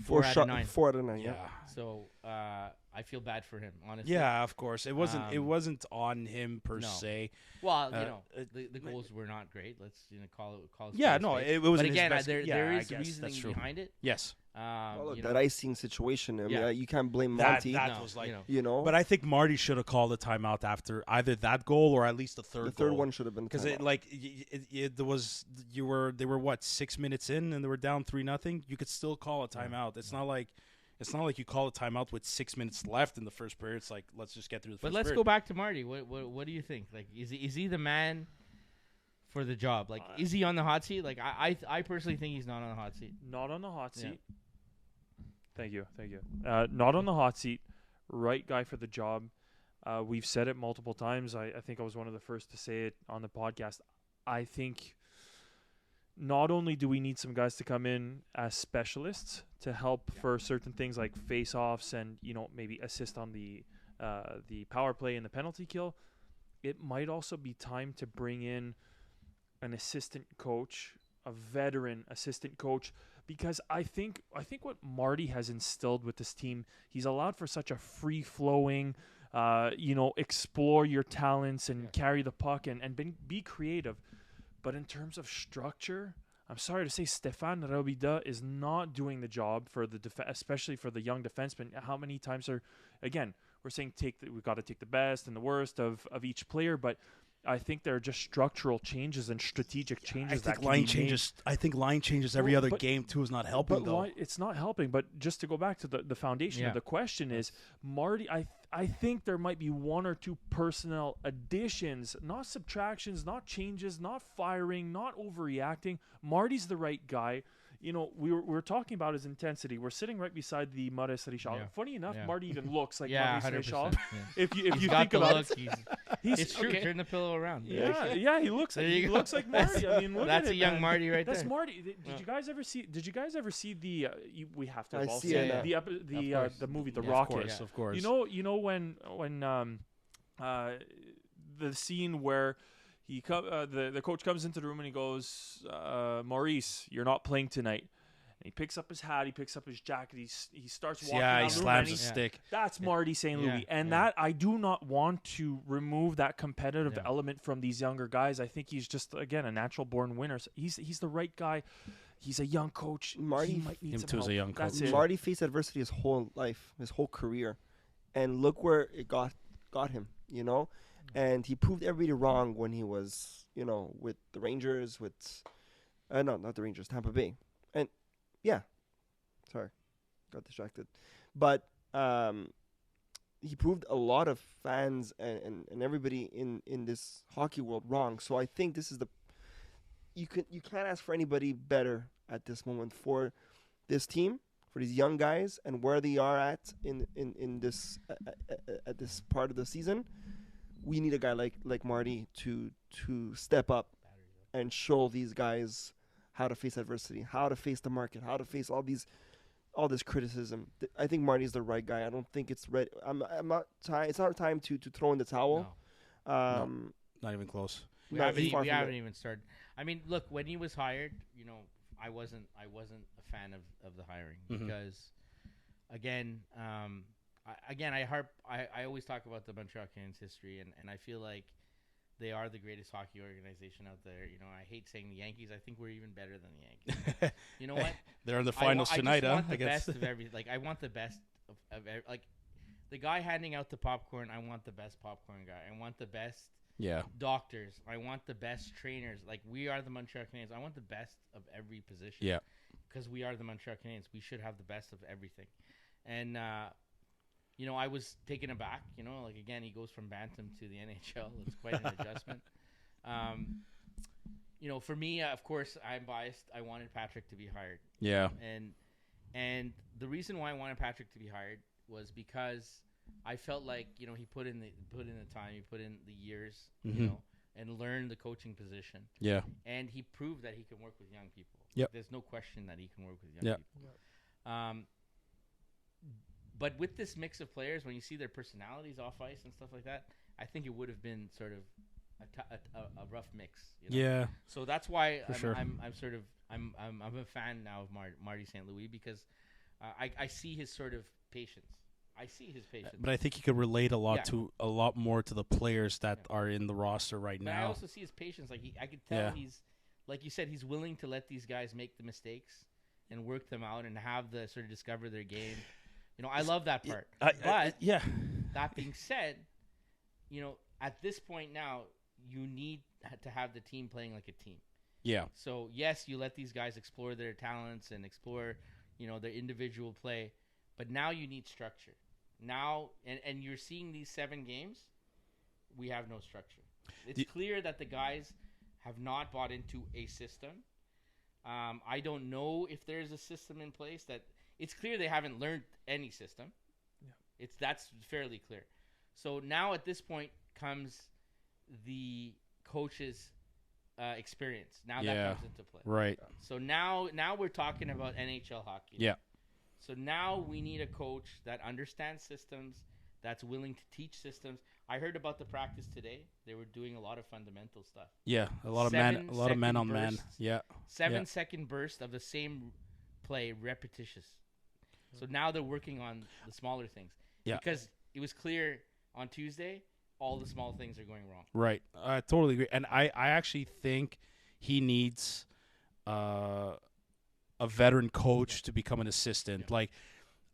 4 out of shot, 9. 4 out of 9. Yeah. Yeah. So I feel bad for him, honestly. Yeah, of course. It wasn't. It Um, wasn't on him per no. se. Well, the uh, goals were not great. Let's call it. Yeah, spade a no, spade. it wasn't. But his again, best- there I is guess reasoning that's true. behind it. Yes, Well, look, you that know, icing situation. I mean, Yeah. you can't blame that Monty. that No, was like. you know. But I think Marty should have called a timeout after either that goal or at least the third. the third goal. one should have been Because timeout. there was they were what 6 minutes in and they were down 3-0. You could still call a timeout. It's not like you call a timeout with 6 minutes left in the first period. It's like let's just get through the But first let's period. go back to Marty. What do you think? Like, is he the man for the job? Like, is he on the hot seat? Like, I personally think he's not on the hot seat. Not on the hot Yeah. seat. Thank you. Not on the hot seat. Right guy for the job. We've said it multiple times. I think I was one of the first to say it on the podcast. I think not only do we need some guys to come in as specialists to help for certain things like face-offs and maybe assist on the power play and the penalty kill, it might also be time to bring in an assistant coach, a veteran assistant coach, because I think what Marty has instilled with this team, he's allowed for such a free-flowing, explore your talents and carry the puck and be creative. But in terms of structure, I'm sorry to say Stéphane Robida is not doing the job for the especially for the young defensemen. How many times we're saying we've got to take the best and the worst of each player, but I think there are just structural changes and strategic changes. I think line changes every other but- game too is not helping But though. it's not helping. But just to go back to the foundation Yeah. of the question is, Marty, I think there might be 1 or 2 personnel additions, not subtractions, not changes, not firing, not overreacting. Marty's the right guy. We were talking about his intensity. We're sitting right beside the Maurice Richard. Yeah. Funny enough, Yeah. Marty even looks like Yeah, Maurice 100%. Richard. Yeah. If He's you got think the about look. it, It's true. Turn the pillow around. yeah, he looks There like you go. looks like Marty. I mean, look That's at a it, young man. Marty right That's there. Marty. Did you guys ever see? Did you guys ever see the? We have to I have all see seen it it. now. The movie The Yeah, Of Rocket. course, of course. You know when the scene where the coach comes into the room and he goes, Maurice, you're not playing tonight. And he picks up his hat, he picks up his jacket, he starts walking Yeah, down he the room slams and the he- stick. That's Marty St. Louis. Yeah, And yeah. that I do not want to remove that competitive Yeah. element from these younger guys. I think he's just, again, a natural born winner. So he's the right guy. He's a young coach. Marty- he might need Him some too as a help. young That's coach. it. Marty faced adversity his whole life, his whole career, and look where it got him. And he proved everybody wrong when he was, with the Rangers, not the Rangers, Tampa Bay, and yeah, sorry, got distracted, but he proved a lot of fans and everybody in this hockey world wrong. So I think this is you can't ask for anybody better at this moment for this team, for these young guys, and where they are at in this at this part of the season. We need a guy like Marty to step up and show these guys how to face adversity, how to face the market, how to face all this criticism. I think Marty's the right guy. I don't think it's ready. It's not time to throw in the towel. No. Not even close. We No, haven't, he's far we from haven't it. even started. I mean, look, when he was hired, I wasn't a fan of the hiring Mhm. because, again, I always talk about the Montreal Canadiens history, and I feel like they are the greatest hockey organization out there. I hate saying the Yankees. I think we're even better than the Yankees. You know what? They're in the finals tonight, I huh? want the I guess. best of every. Like, I want the best of like the guy handing out the popcorn. I want the best popcorn guy. I want the best Yeah. doctors. I want the best trainers. Like, we are the Montreal Canadiens. I want the best of every position. Yeah. Because we are the Montreal Canadiens. We should have the best of everything. And I was taken aback. Like, again, he goes from Bantam to the NHL. It's quite an adjustment. For me, of course, I'm biased. I wanted Patrick to be hired. Yeah. And the reason why I wanted Patrick to be hired was because I felt like he put in the time, he put in the years, Mhm. and learned the coaching position, Yeah. and he proved that he can work with young people. Yep. There's no question that he can work with young Yep. people. But with this mix of players, when you see their personalities off ice and stuff like that, I think it would have been sort of a rough mix. You know? Yeah. So that's why sure. I'm a fan now of Marty St. Louis because I see his sort of patience. I see his patience. But I think he could relate a lot Yeah. a lot more to the players that are in the roster right But I now. also see his patience. Like I could tell he's, like you said, he's willing to let these guys make the mistakes and work them out and have the sort of discover their game. You know, I love that part. But yeah. that being said, you know, at this point now, you need to have the team playing like a team. Yeah. So yes, you let these guys explore their talents and explore, you know, their individual play, but now you need structure. Now, and you're seeing these 7 games, we have no structure. It's clear that the guys have not bought into a system. I don't know if there's a system in place that it's clear they haven't learned any system. Yeah. That's fairly clear. So now at this point comes the coach's experience. Now that comes into play. Right. So now we're talking about NHL hockey. Yeah. So now we need a coach that understands systems, that's willing to teach systems. I heard about the practice today. They were doing a lot of fundamental stuff. Yeah, a lot of man on man. Yeah. 7-second burst of the same play, repetitious. So now they're working on the smaller things. Yeah. Because it was clear on Tuesday, all the small things are going wrong. Right. I totally agree. And I actually think he needs a veteran coach to become an assistant. Like,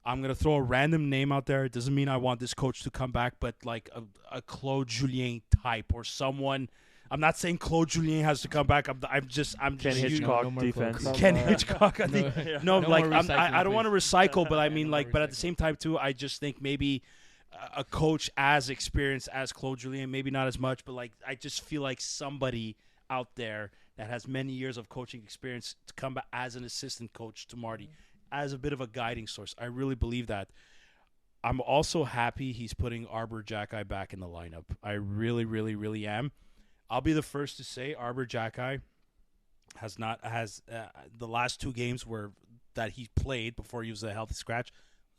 I'm going to throw a random name out there. It doesn't mean I want this coach to come back, but like a Claude Julien type or someone. I'm not saying Claude Julien has to come back. I'm just Ken Hitchcock defense. Ken Hitchcock. I think no like more I don't want to recycle, but I mean no like, but at the same time too, I just think maybe a coach as experienced as Claude Julien, maybe not as much, but like I just feel like somebody out there that has many years of coaching experience to come back as an assistant coach to Marty, as a bit of a guiding source. I really believe that. I'm also happy he's putting Arber Xhekaj back in the lineup. I really, really, really am. I'll be the first to say Arber Xhekaj has the last 2 games that he played before he was a healthy scratch,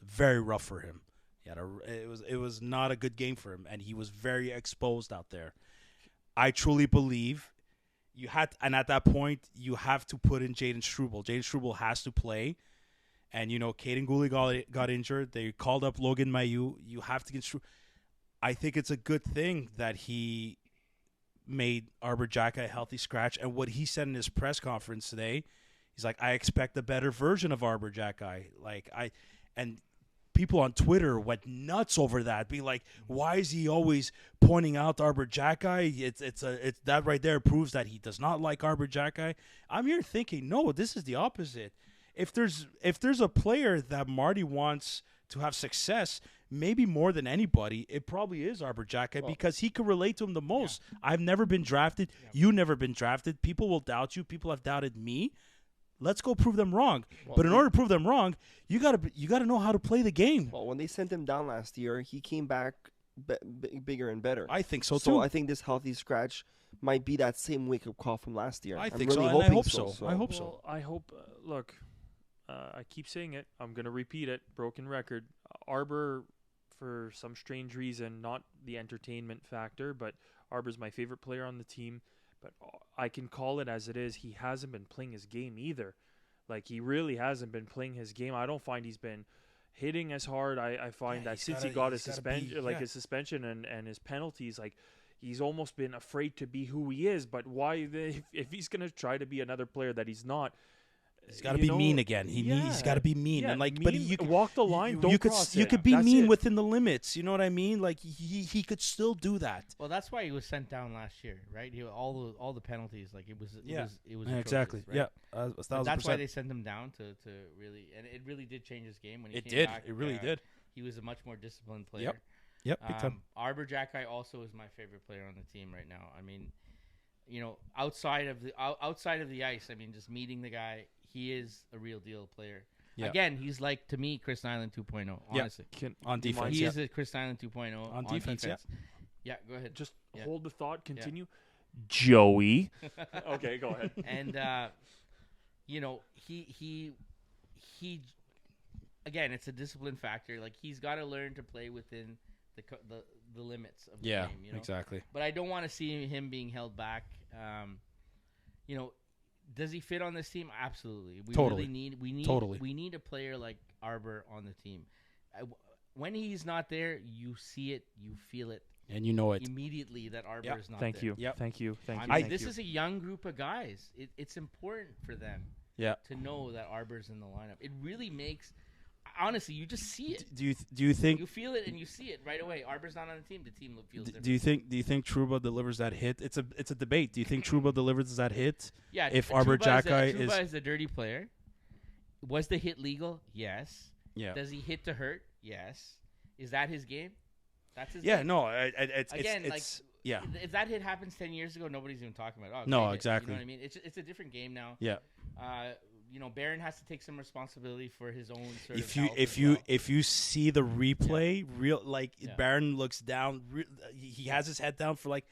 very rough for him. It was not a good game for him, and he was very exposed out there. I truly believe and at that point you have to put in Jaden Struble. Jaden Struble has to play, and Caden Gooley got injured. They called up Logan Mailloux. You have to get Struble. I think it's a good thing that he made Arber Xhekaj a healthy scratch, and what he said in his press conference today, he's like, I expect a better version of Arber Xhekaj. And people on Twitter went nuts over that, being like, why is he always pointing out Arber Xhekaj? It's that right there proves that he does not like Arber Xhekaj. I'm here thinking, no, this is the opposite. If there's a player that Marty wants to have success, maybe more than anybody, it probably is Arber Xhekaj, because he can relate to him the most. Yeah. I've never been drafted. Yeah. You've never been drafted. People will doubt you. People have doubted me. Let's go prove them wrong. But in order to prove them wrong, you gotta know how to play the game. Well, when they sent him down last year, he came back bigger and better. I think so too. So I think this healthy scratch might be that same wake-up call from last year. I think really so, and I hope so. I hope so. I hope. Look, I keep saying it. I'm gonna repeat it. Broken record. Arber, for some strange reason, not the entertainment factor, but Arber's my favorite player on the team. But I can call it as it is. He hasn't been playing his game either. Like, he really hasn't been playing his game. I don't find he's been hitting as hard. I find that since he got his suspension and his penalties, like, he's almost been afraid to be who he is. But why, if he's going to try to be another player that he's not, he's got to be mean again. He's got to be mean, and like, mean, but you walk the line. Don't cross it. You could be mean within the limits. You know what I mean? Like, he could still do that. Well, that's why he was sent down last year, right? All the penalties, like it was exactly. Right? Yeah, that's why they sent him down to really, and it really did change his game when he came did. Back, it really did. He was a much more disciplined player. Yep. Big time. Arber Xhekaj also is my favorite player on the team right now. I mean, outside of the ice, I mean, just meeting the guy. He is a real deal player. Yeah. Again, he's like, to me, Chris Nilan 2.0, honestly. On defense. He is a Chris Nilan 2.0 on defense. Yeah, go ahead. Just hold the thought. Continue. Yeah. Joey. Okay, go ahead. And, he again, it's a discipline factor. Like he's got to learn to play within the limits of the game. You know? Exactly. But I don't want to see him being held back. You know, does he fit on this team? Absolutely. We Totally. we need a player like Arber on the team. When he's not there, you see it, you feel it, and you know it immediately that Arber is not Thank there. you. Yep. Thank you. Thank you. I mean, Thank this you. is a young group of guys. It's important for them to know that Arber's in the lineup. It really makes, honestly, you just see it. Do you think You feel it and you see it right away. Arber's not on the team. The team feels different. do you think Trouba delivers that hit? It's a debate. Do you think Trouba delivers that hit? Yeah. If Arber Xhekaj is Trouba is a dirty player. Was the hit legal? Yes. Yeah. Does he hit to hurt? Yes. Is that his game? That's his Yeah, game. no, Again, it's yeah. If that hit happens 10 years ago, nobody's even talking about it. Oh, No, great hit. exactly. You know what I mean? It's a different game now. Yeah. You know, Barron has to take some responsibility for his own sort If of you health if as you well. if you see the replay, Yeah. Barron looks down, he has his head down for like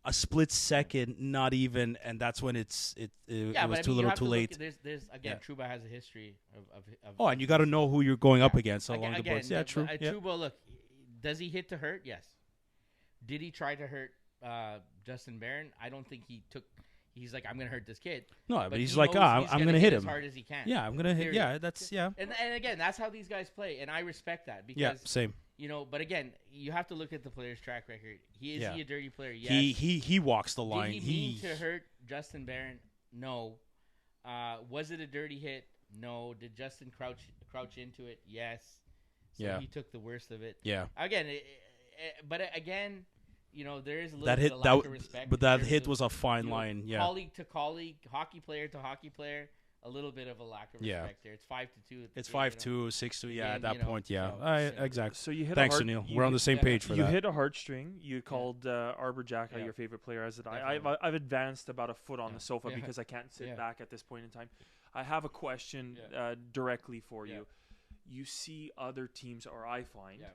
a split second, not even, and that's when it was but I too mean, you little, have too to late. look at- There's again, Trouba has a history of Oh, and you got to know who you're going up Yeah. against along the again, boards. Yeah, true. Yeah. Trouba, look, does he hit to hurt? Yes. Did he try to hurt Justin Barron? I don't think he took. He's like, I'm gonna hurt this kid. No, but he's he like, knows I'm gonna gonna hit as him. hard as he can. Yeah, I'm gonna hit. Period. Yeah, that's yeah. And again, that's how these guys play, and I respect that because Yeah, same. you know. But again, you have to look at the player's track record. Is Yeah. he a dirty player? Yes. He walks the line. Did he mean to hurt Justin Barron? No. Was it a dirty hit? No. Did Justin crouch into it? Yes. So Yeah. he took the worst of it. Yeah. Again, but again, you know, there is a little That bit hit of that lack of respect. but in that terms hit of, was a fine you know, line. Yeah. colleague to colleague, hockey player to hockey player. A little bit of a lack of Yeah. respect there. It's 5-2. It's you know. 5-2, 6-2. Yeah, Game, at that you know, point. Yeah. so- Exactly. So you hit Thanks, a heart, Sunil. you We're on hit- the same yeah. page for You that. hit a heartstring. You called Arber Xhekaj Yeah. your favorite player, as did I. Definitely. I've advanced about a foot on Yeah. the sofa Yeah. because I can't sit Yeah. back at this point in time. I have a question directly for Yeah. you. You see other teams, or I find, Yeah.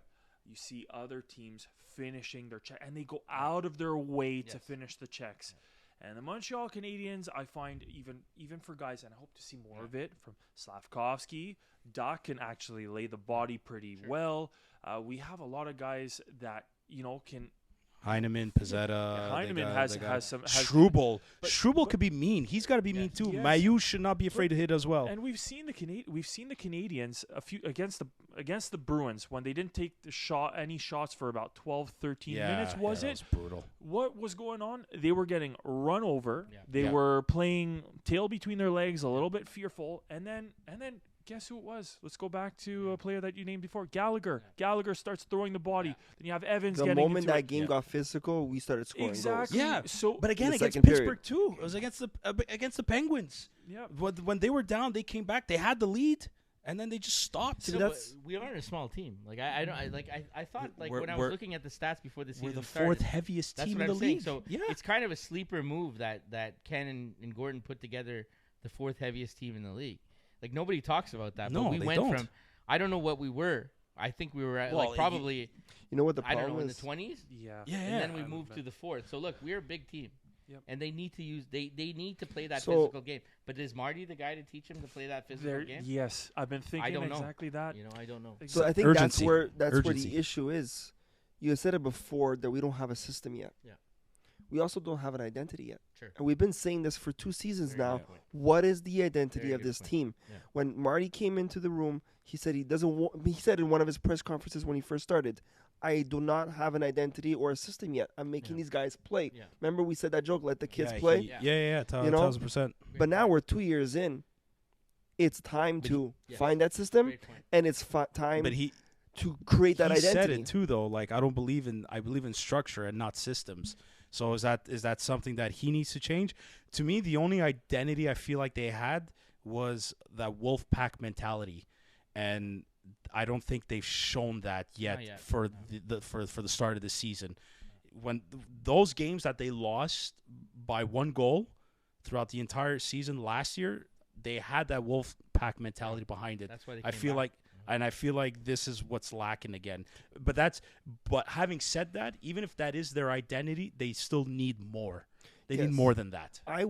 you see other teams finishing their check, and they go out of their way to Yes. finish the checks. And the Montreal Canadiens, I find even for guys, and I hope to see more of it from Slavkovsky, Duck can actually lay the body pretty well. We have a lot of guys that can. Heineman, Pizzetta. Heineman has some. Struble. but- Struble could be mean. He's got to be mean too. Yes. Mayu should not be afraid to hit as well. And we've seen the Canadiens a few against the Bruins when they didn't take any shots for about 12, 13 minutes. Was that it? was brutal. What was going on? They were getting run over. Yeah. They Yeah. were playing tail between their legs, a little bit fearful, and then guess who it was? Let's go back to a player that you named before, Gallagher. Gallagher starts throwing the body. Then you have Evans The getting moment into that it. game got physical, we started scoring Exactly. Yeah. So, But again, the against second period. Pittsburgh too. It was against the Penguins. yeah. When they were down, they came back. They had the lead, and then they just stopped. See, So, that's- we are a small team. Like I thought like We're- when I was looking at the stats before the season We're the started, fourth heaviest that's team what in the I'm saying. league. So yeah. it's kind of a sleeper move that Ken and Gordon put together the fourth heaviest team in the league. Like nobody talks about that. No, but we they went don't. from I don't know what we were. I think we were at Well, like probably You know what the I don't problem know in the is? 20s. Yeah. Yeah. And then we I moved to the fourth. So look, we're a big team. Yep. And they need to use they need to play that So- physical game. But is Marty the guy to teach him to play that physical game? Yes, I've been thinking don't know. exactly that. You know, I don't know. So I think Urgency. that's where Urgency. the issue is. You said it before that we don't have a system yet. Yeah. We also don't have an identity yet. Sure. And we've been saying this for 2 seasons Very now. good point. What is the identity Very of good this point. team? Yeah. When Marty came into the room, he said he doesn't want. He said in one of his press conferences when he first started, "I do not have an identity or a system yet. I'm making Yeah. these guys play." Yeah. Remember we said that joke, "Let the kids yeah, play." Yeah, yeah, You know? 1,000%. Great But now point. we're 2 years in. It's time But to Yes. find that system, Great point. and it's time But he to create that said identity. it too, though. Like I believe in structure and not systems. So is that something that he needs to change? To me, the only identity I feel like they had was that wolf pack mentality, and I don't think they've shown that yet, Not yet, for no. for the start of the season. When those games that they lost by 1 goal throughout the entire season last year, they had that wolf pack mentality behind it. That's why they I came feel back. like, and I feel like this is what's lacking again. But having said that, even if that is their identity, they still need more. They need Yes. more than that. I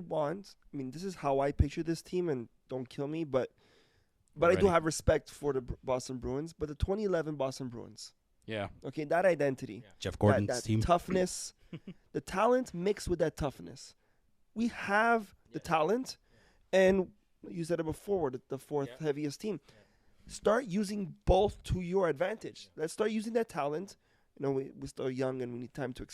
mean, this is how I picture this team, and don't kill me, but But I do Ready. have respect for the Boston Bruins. But the 2011 Boston Bruins, Yeah. okay, that identity, Jeff Gordon's that team. toughness, the talent mixed with that toughness. We have the talent, and you said it before, we're the fourth heaviest team. Start using both to your advantage. Let's start using that talent. You know, we're still young and we need time to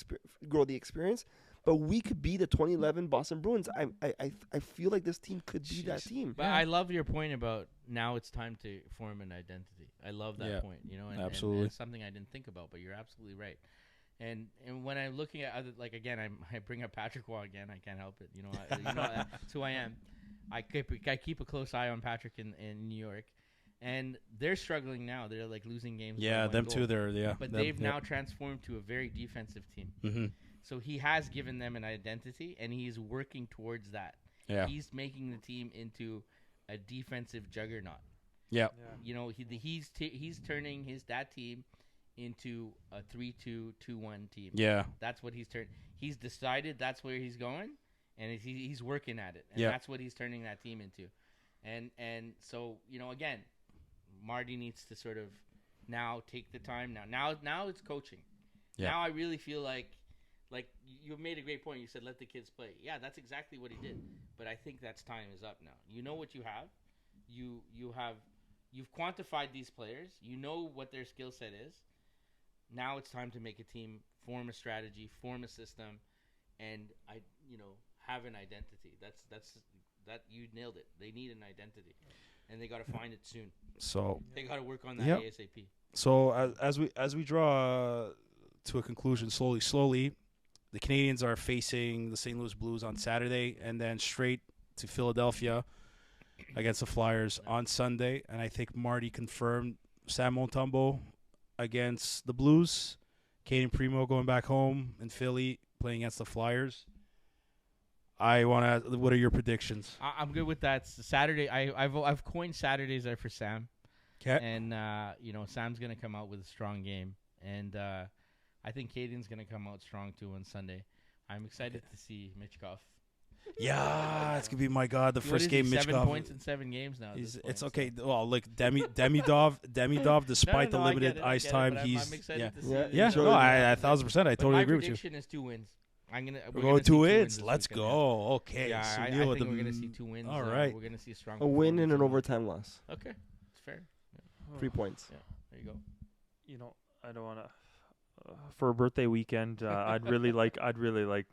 grow the experience. But we could be the 2011 Boston Bruins. I feel like this team could be that team. But I love your point about now it's time to form an identity. I love that point. You know, and Absolutely. it's something I didn't think about, but you're absolutely right. And when I'm looking at other, like again, I bring up Patrick Waugh again. I can't help it. You know, that's who I am. I keep a close eye on Patrick in New York, and they're struggling now. They're like losing games. Yeah, them too. But they've now transformed to a very defensive team. Mm-hmm. So he has given them an identity, and he's working towards that. Yeah. He's making the team into a defensive juggernaut. Yeah. You know, he's turning that team into a 3-2-2-1 team. Yeah. That's what he's turned. He's decided that's where he's going, and he's working at it. And Yeah. that's what he's turning that team into. And so, you know, again, Marty needs to sort of now take the time. Now it's coaching. Yeah. Now I really feel like you made a great point. You said let the kids play. Yeah, that's exactly what he did. But I think that's time is up now. You know what you have. You've quantified these players. You know what their skill set is. Now it's time to make a team, form a strategy, form a system, and have an identity. That you nailed it. They need an identity, and they got to find it soon. So They got to work on that ASAP. So as we draw to a conclusion slowly, the Canadiens are facing the St. Louis Blues on Saturday, and then straight to Philadelphia against the Flyers on Sunday. And I think Marty confirmed Sam Montembeault against the Blues, Caden Primo going back home in Philly playing against the Flyers. I want to. What are your predictions? I'm good with that. Saturday, I've coined Saturdays are for Sam. Okay. And Sam's gonna come out with a strong game, and I think Caden's gonna come out strong too on Sunday. I'm excited to see Michkov. Yeah, it's gonna be the What first is he, game. 7 Michkov. points in 7 games now. at this point, It's so. okay. Well, like Demidov, despite the I limited get it, ice but time, I'm he's excited to see Yeah. this. yeah. Sure. No, I 1,000%. I But totally my agree with you. prediction is 2 wins. We're gonna going see 2 wins wins. this Let's weekend, go. Okay. Yeah, I Sunil with think we're the- gonna see 2 wins. All right. We're gonna see a strong. A win and an performance. overtime loss. Okay, it's fair. 3 points. Yeah, there you go. You know, I don't want to. For a birthday weekend, I'd really like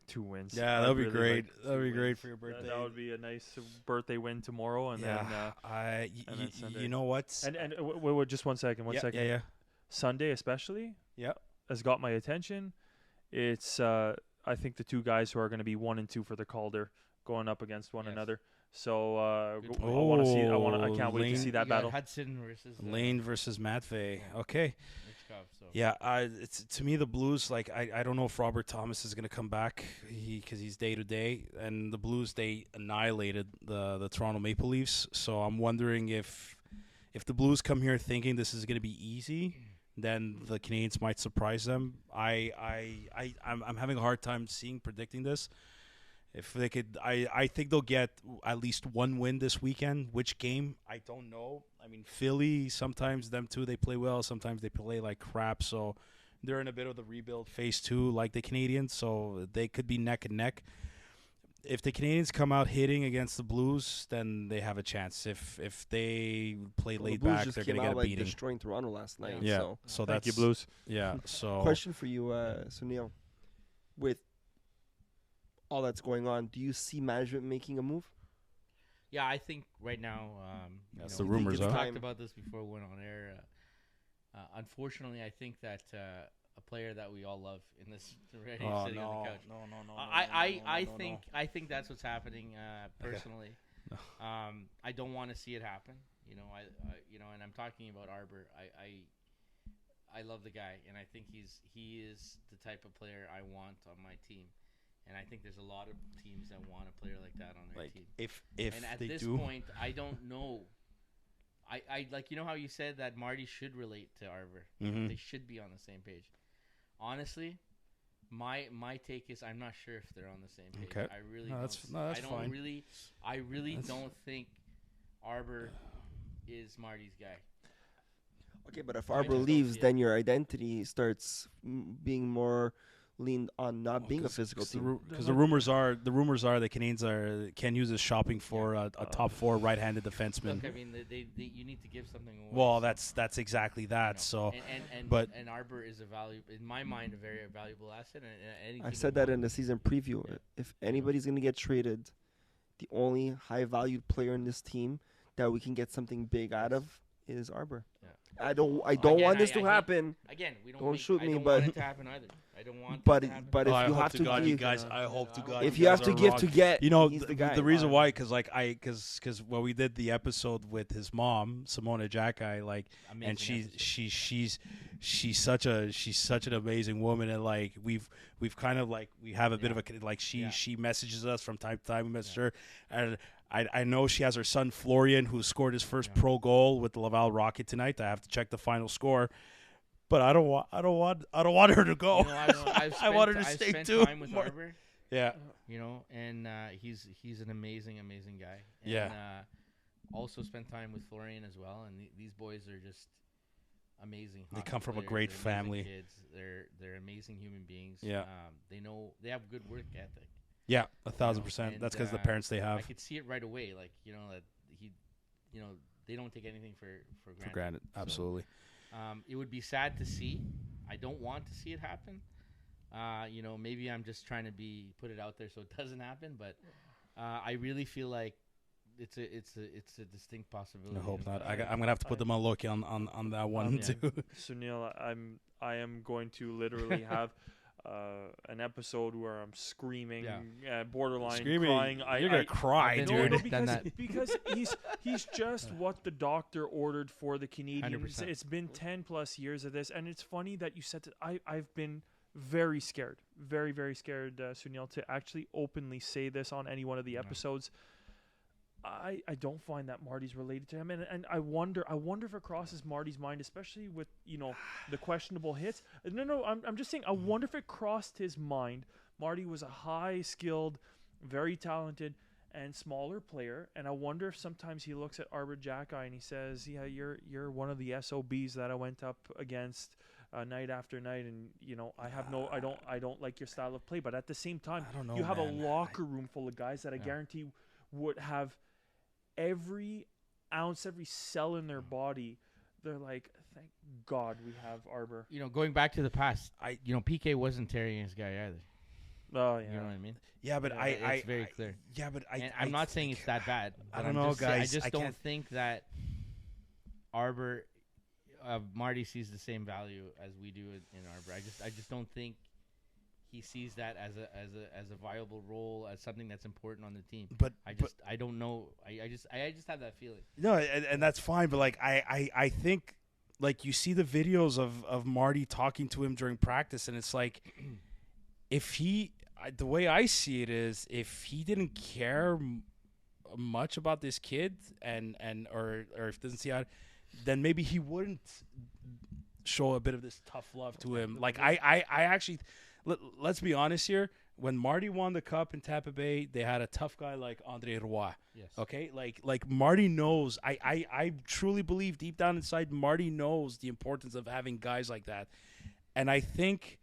2 wins. Yeah, I'd that would be really great. like That would be 2 great wins. for your birthday. That would be a nice birthday win tomorrow, and then and then Sunday. you know what? and wait, just 1 second. One second. Yeah. Sunday especially. Yeah. Has got my attention. It's I think the 2 guys who are going to be 1 and 2 for the Calder going up against one Yes. another. So Good I point. want to see. I can't wait Lane- to see You that got battle. Hudson versus Lane versus Matvey. Okay. Michkov, so. Yeah. It's to me the Blues. Like I don't know if Robert Thomas is gonna come back. Because he's day to day, and the Blues they annihilated the Toronto Maple Leafs. So I'm wondering if the Blues come here thinking this is gonna be easy, then the Canadiens might surprise them. I'm having a hard time predicting this. If they could, I think they'll get at least 1 win this weekend. Which game? I don't know. I mean, Philly, sometimes them too, they play well. Sometimes they play like crap. So they're in a bit of the rebuild phase too, like the Canadiens. So they could be neck and neck. If the Canadiens come out hitting against the Blues, then they have a chance. If they play Well, the laid Blues back, just they're came going to get out, a beating. destroying Toronto last night. Yeah. So. So Thank that's you, Blues. Yeah. So Question for you, Sunil. With all that's going on, do you see management making a move? Yeah, I think right now. That's the we rumors, huh? talked about this before we went on air. Unfortunately, I think that a player that we all love in this already is sitting on the couch. No. I think that's what's happening personally. No. I don't want to see it happen. And I'm talking about Arber. I love the guy, and I think he is the type of player I want on my team. And I think there's a lot of teams that want a player like that on their team. If And at they this do, point, I don't know. I like, you know how you said that Marty should relate to Arber. Mhm. They should be on the same page. Honestly, my take is I'm not sure if they're on the same page. Okay. I really No, don't. that's- no, that's I don't fine. really. I really don't think Arber is Marty's guy. Okay, but if I just Arber don't leaves, see it. then your identity starts being more leaned on not being a physical team. Because the rumors are the Canadiens can use his shopping for a top 4 right-handed defenseman. Look, I mean, you need to give something away. Well, so, that's exactly that. So, but but Arber is in my mind, a very valuable asset. And any I team said would that want in the season preview. Yeah. If anybody's going to get traded, the only high-valued player in this team that we can get something big out of is Arber. Yeah. I don't Again, want this I to hate- happen. Again, we don't. Don't shoot I me, don't but- want it to happen either. I don't want. But it to happen. but if I you hope have to to God, you give, guys. I hope to God. if you you have guys to are give wrong. to get, You know, he's the guy. the reason why, because when we did the episode with his mom, Simona Xhekaj, like, Amazing and episode. she's such an amazing woman, and like we've kind of like we have a bit of a like she messages us from time to time. We message her, and I know she has her son Florian, who scored his first pro goal with the Laval Rocket tonight. I have to check the final score. But I don't want her to go. You know, I want her to I've stay spent too. time with More. Arber, Yeah. you know, and he's an amazing guy. And, Yeah. Also spent time with Florian as well, and these boys are just amazing. They hockey come from a players. great They're amazing family. Kids. They're amazing human beings. Yeah. They have good work ethic. Yeah, 1,000%. and, That's because the parents they I have could see it right away. Like, you know, that they don't take anything for granted. for granted. So, Absolutely. it would be sad to see. I don't want to see it happen. You know, maybe I'm just trying to put it out there so it doesn't happen. But I really feel like it's a distinct possibility. I hope of, not. I'm gonna have to put them on look on that one yeah. too. Sunil, I am going to literally have an episode where I'm screaming, borderline Screaming. crying. You're gonna cry, I've No, been dude. no, Done because that. he's just what the doctor ordered for the Canadians. 100%. It's been 10 plus years of this, and it's funny that you said that. I've been very scared, very very scared, Sunil, to actually openly say this on any one of the episodes. I don't find that Marty's related to him, and I wonder if it crosses Marty's mind, especially with the questionable hits. No, I'm just saying I wonder if it crossed his mind. Marty was a high skilled, very talented and smaller player, and I wonder if sometimes he looks at Arber Xhekaj and he says, "Yeah, you're one of the SOBs that I went up against night after night, and I don't like your style of play." But at the same time, I don't know, you have man. a locker room full of guys that I guarantee would have every ounce, every cell in their body. They're like, thank God we have Arber. You know, going back to the past, PK wasn't tearing his guy either. Oh yeah. You know what I mean? Yeah, but It's very clear. Yeah, but And I'm not saying it's that bad. I but don't I'm know, just guys. I just I don't can't- think that Marty sees the same value as we do in Arber. I just don't think he sees that as a viable role, as something that's important on the team. But I don't know. I just have that feeling. no, and that's fine. But like I think like you see the videos of Marty talking to him during practice, and it's like the way I see it is if he didn't care much about this kid or if he doesn't see how, then maybe he wouldn't show a bit of this tough love to him. Like I actually. Let's be honest here. When Marty won the cup in Tampa Bay, they had a tough guy like Andre Roy. Yes. Okay, like Marty knows. I truly believe deep down inside, Marty knows the importance of having guys like that, and I think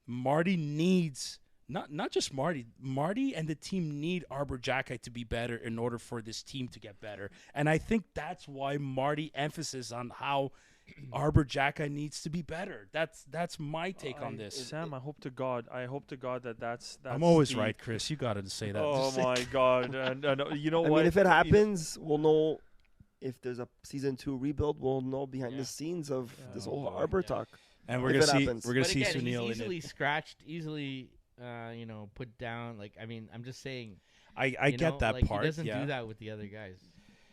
Marty needs not just Marty. Marty and the team need Arber Xhekaj to be better in order for this team to get better, and I think that's why Marty emphasis on how Arber Xhekaj needs to be better. That's my take on this. Sam, I hope to God that's I'm always the- right, Chris. You got to say that. Oh my God! And you know I what? mean, if it happens, we'll know. If there's a season 2 rebuild, we'll know behind Yeah. the scenes of this whole boy, Arber yeah. talk. And we're If gonna it see happens. we're gonna But see again, Sunil he's in easily it. scratched, easily put down. Like, I mean, I'm just saying. I you get know, that like, part. He doesn't yeah. do that with the other guys.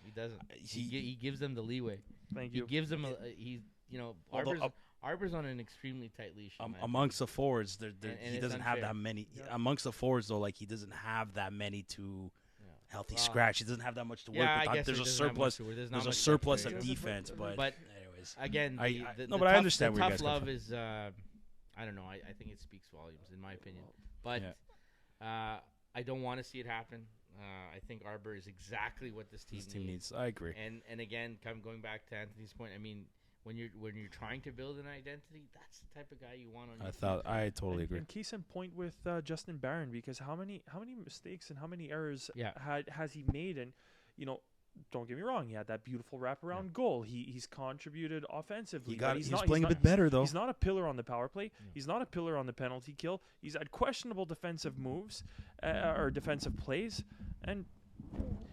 He doesn't. He gives them the leeway. Thank He you. gives them Although, Arber's on an extremely tight leash. in my amongst the forwards, And he it's doesn't have unfair. that many. Yeah. Amongst the forwards, though, like he doesn't have that many to opinion. healthy Well, scratch. He doesn't have that much to work Yeah, I with. guess There's it a doesn't have much surplus. to work. There's There's not a much surplus depth of there. defense, but But anyways, again, no, but I understand the where you guys tough come love from. is. I don't know. I think it speaks volumes, in my opinion. But I don't want to see it happen. I think Arber is exactly what this team needs. I agree. And again, going back to Anthony's point, I mean, when you're trying to build an identity, that's the type of guy you want on your team. I totally agree. And case in point with Justin Barron, because how many mistakes and how many errors has he made? And don't get me wrong, he had that beautiful wraparound goal. He's contributed offensively. He's playing a bit better though. He's not a pillar on the power play. He's not a pillar on the penalty kill. He's had questionable defensive moves or defensive plays. And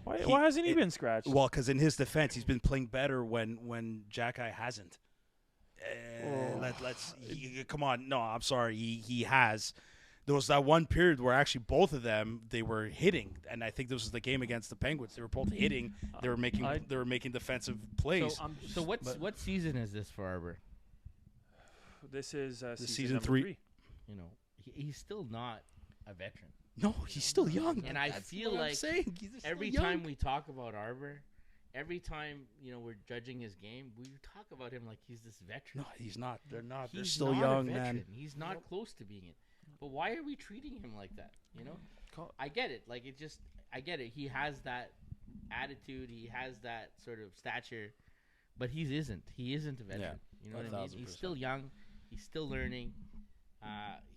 why hasn't he been scratched? Well, because in his defense, he's been playing better when Xhekaj hasn't. Come on. No, I'm sorry. He has. There was that one period where actually both of them, they were hitting, and I think this was the game against the Penguins. They were both hitting. They were making defensive plays. So what season is this for Arber? This is season 3. He's still not a veteran. No, he's still young. And I feel like every time we talk about Arber, every time we're judging his game, we talk about him like he's this veteran. No, he's not. They're not. They're He's still not young, a veteran. man. He's not close to being it. But why are we treating him like that? I get it. I get it. He has that attitude. He has that sort of stature, but he isn't. He isn't a veteran. Yeah, You know what I mean? He's still young. He's still learning.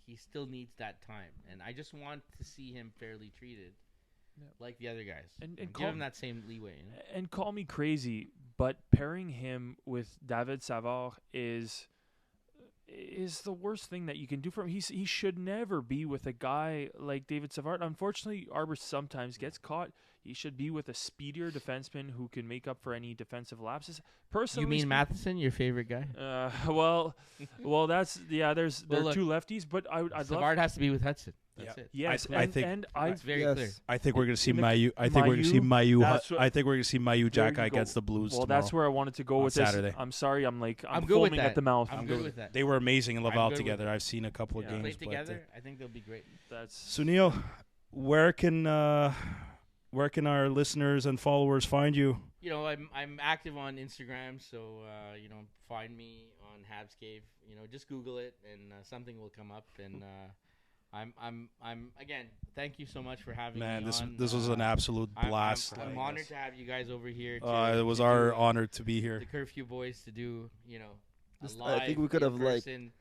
He still needs that time, and I just want to see him fairly treated, like the other guys, and give him that same leeway. And call me crazy, but pairing him with David Savard is the worst thing that you can do for him. He should never be with a guy like David Savard. Unfortunately, Arber sometimes gets caught. He should be with a speedier defenseman who can make up for any defensive lapses. Personally, You mean Matheson, your favorite guy? Well, that's there are two lefties, but I'd love. Savard has to be with Hudson. That's it. Yes, I think It's very clear. I think we're going to see Mayu. I think we're going to see Mayu. I think we're going to see Mayu Xhekaj against the Blues. Well, tomorrow that's where I wanted to go with Saturday. this. I'm sorry, I'm good with foaming that. at the mouth. I'm good with that. They were amazing in I'm Laval good with together. it. I've seen a couple of games. Play but, together. I think they'll be great. Sunil, where can our listeners and followers find you? I'm active on Instagram, so find me on HabsCave. Just Google it, and something will come up. And I'm again. Thank you so much for having me on. This was an absolute blast. I'm honored to have you guys over here. It was our honor to be here. The Curfew Boys to do a Just- live. I think we could have, like, in-person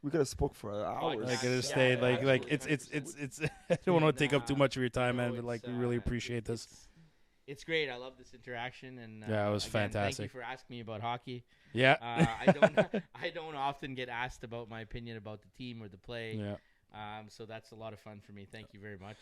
We could have spoke for hours. I could have Yeah, stayed. It's absolutely. I don't want to take up too And, much of your time, man. no, But it's, we really appreciate this. It's great. I love this interaction, and Yeah, it was again, fantastic. Thank you for asking me about hockey. Yeah. I don't often get asked about my opinion about the team or the play. Yeah. So that's a lot of fun for me. Thank you very much.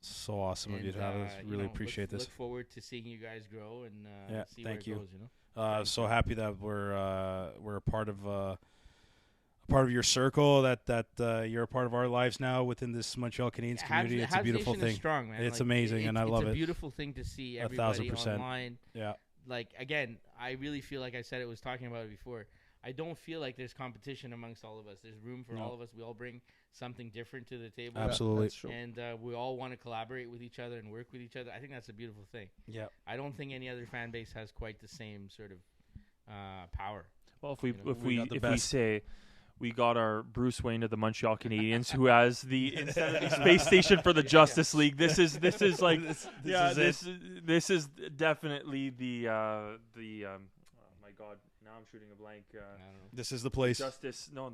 So awesome of you to have us. Really appreciate this. Look forward to seeing you guys grow and see thank where you. it goes. So happy that we're a part of your circle. That you're a part of our lives now within this Montreal Canadiens community. It's a beautiful Nation is thing. strong, man. It's amazing, and I love It's it. a beautiful thing to see everybody 1,000%. online. Yeah. Like, again, I really feel like I said it was talking about it before. I don't feel like there's competition amongst all of us. There's room for all of us. We all bring something different to the table. Absolutely. That's true. And we all want to collaborate with each other and work with each other. I think that's a beautiful thing. Yeah. I don't think any other fan base has quite the same sort of power. Well, if we got the we best. say we got our Bruce Wayne of the Montreal Canadiens, who has the instead of the space station for the Justice League. This is like this is definitely the oh my God, now I'm shooting a blank. I don't know. This is the place. Justice, no,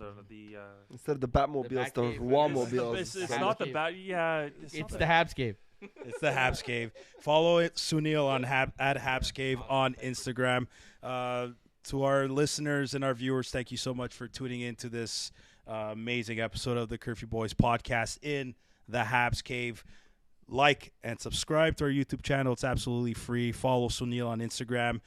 Instead of the Batmobiles, the Batcave, Rwa-mobiles. it's Habs not the Cave. bat. Yeah, It's the HabsCave. It's the HabsCave. Follow it, Sunil on at HabsCave on Instagram. To our listeners and our viewers, thank you so much for tuning into this amazing episode of the Curfew Boys podcast in the HabsCave. Like and subscribe to our YouTube channel. It's absolutely free. Follow Sunil on Instagram.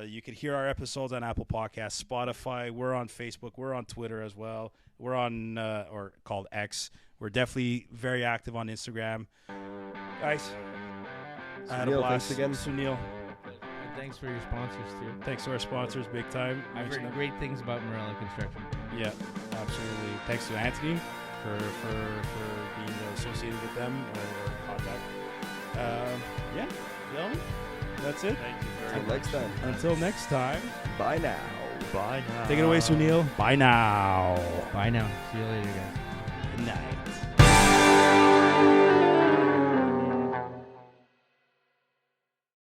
You can hear our episodes on Apple Podcasts, Spotify. We're on Facebook. We're on Twitter as well. We're on, or called X. We're definitely very active on Instagram. Guys, I had a Sunil, blast. thanks again. Sunil, And thanks for your sponsors, too. thanks to our sponsors, big time. I've Mention heard them. great things about Montreal Construction. Yeah, absolutely. Thanks to Anthony for being associated with them or contact. Yeah, Dionne, that's it. Thank you very Until much. next time. Until next time, Bye now. Bye now. take it away, Sunil. Bye now. Bye now. See you later, guys. Good night.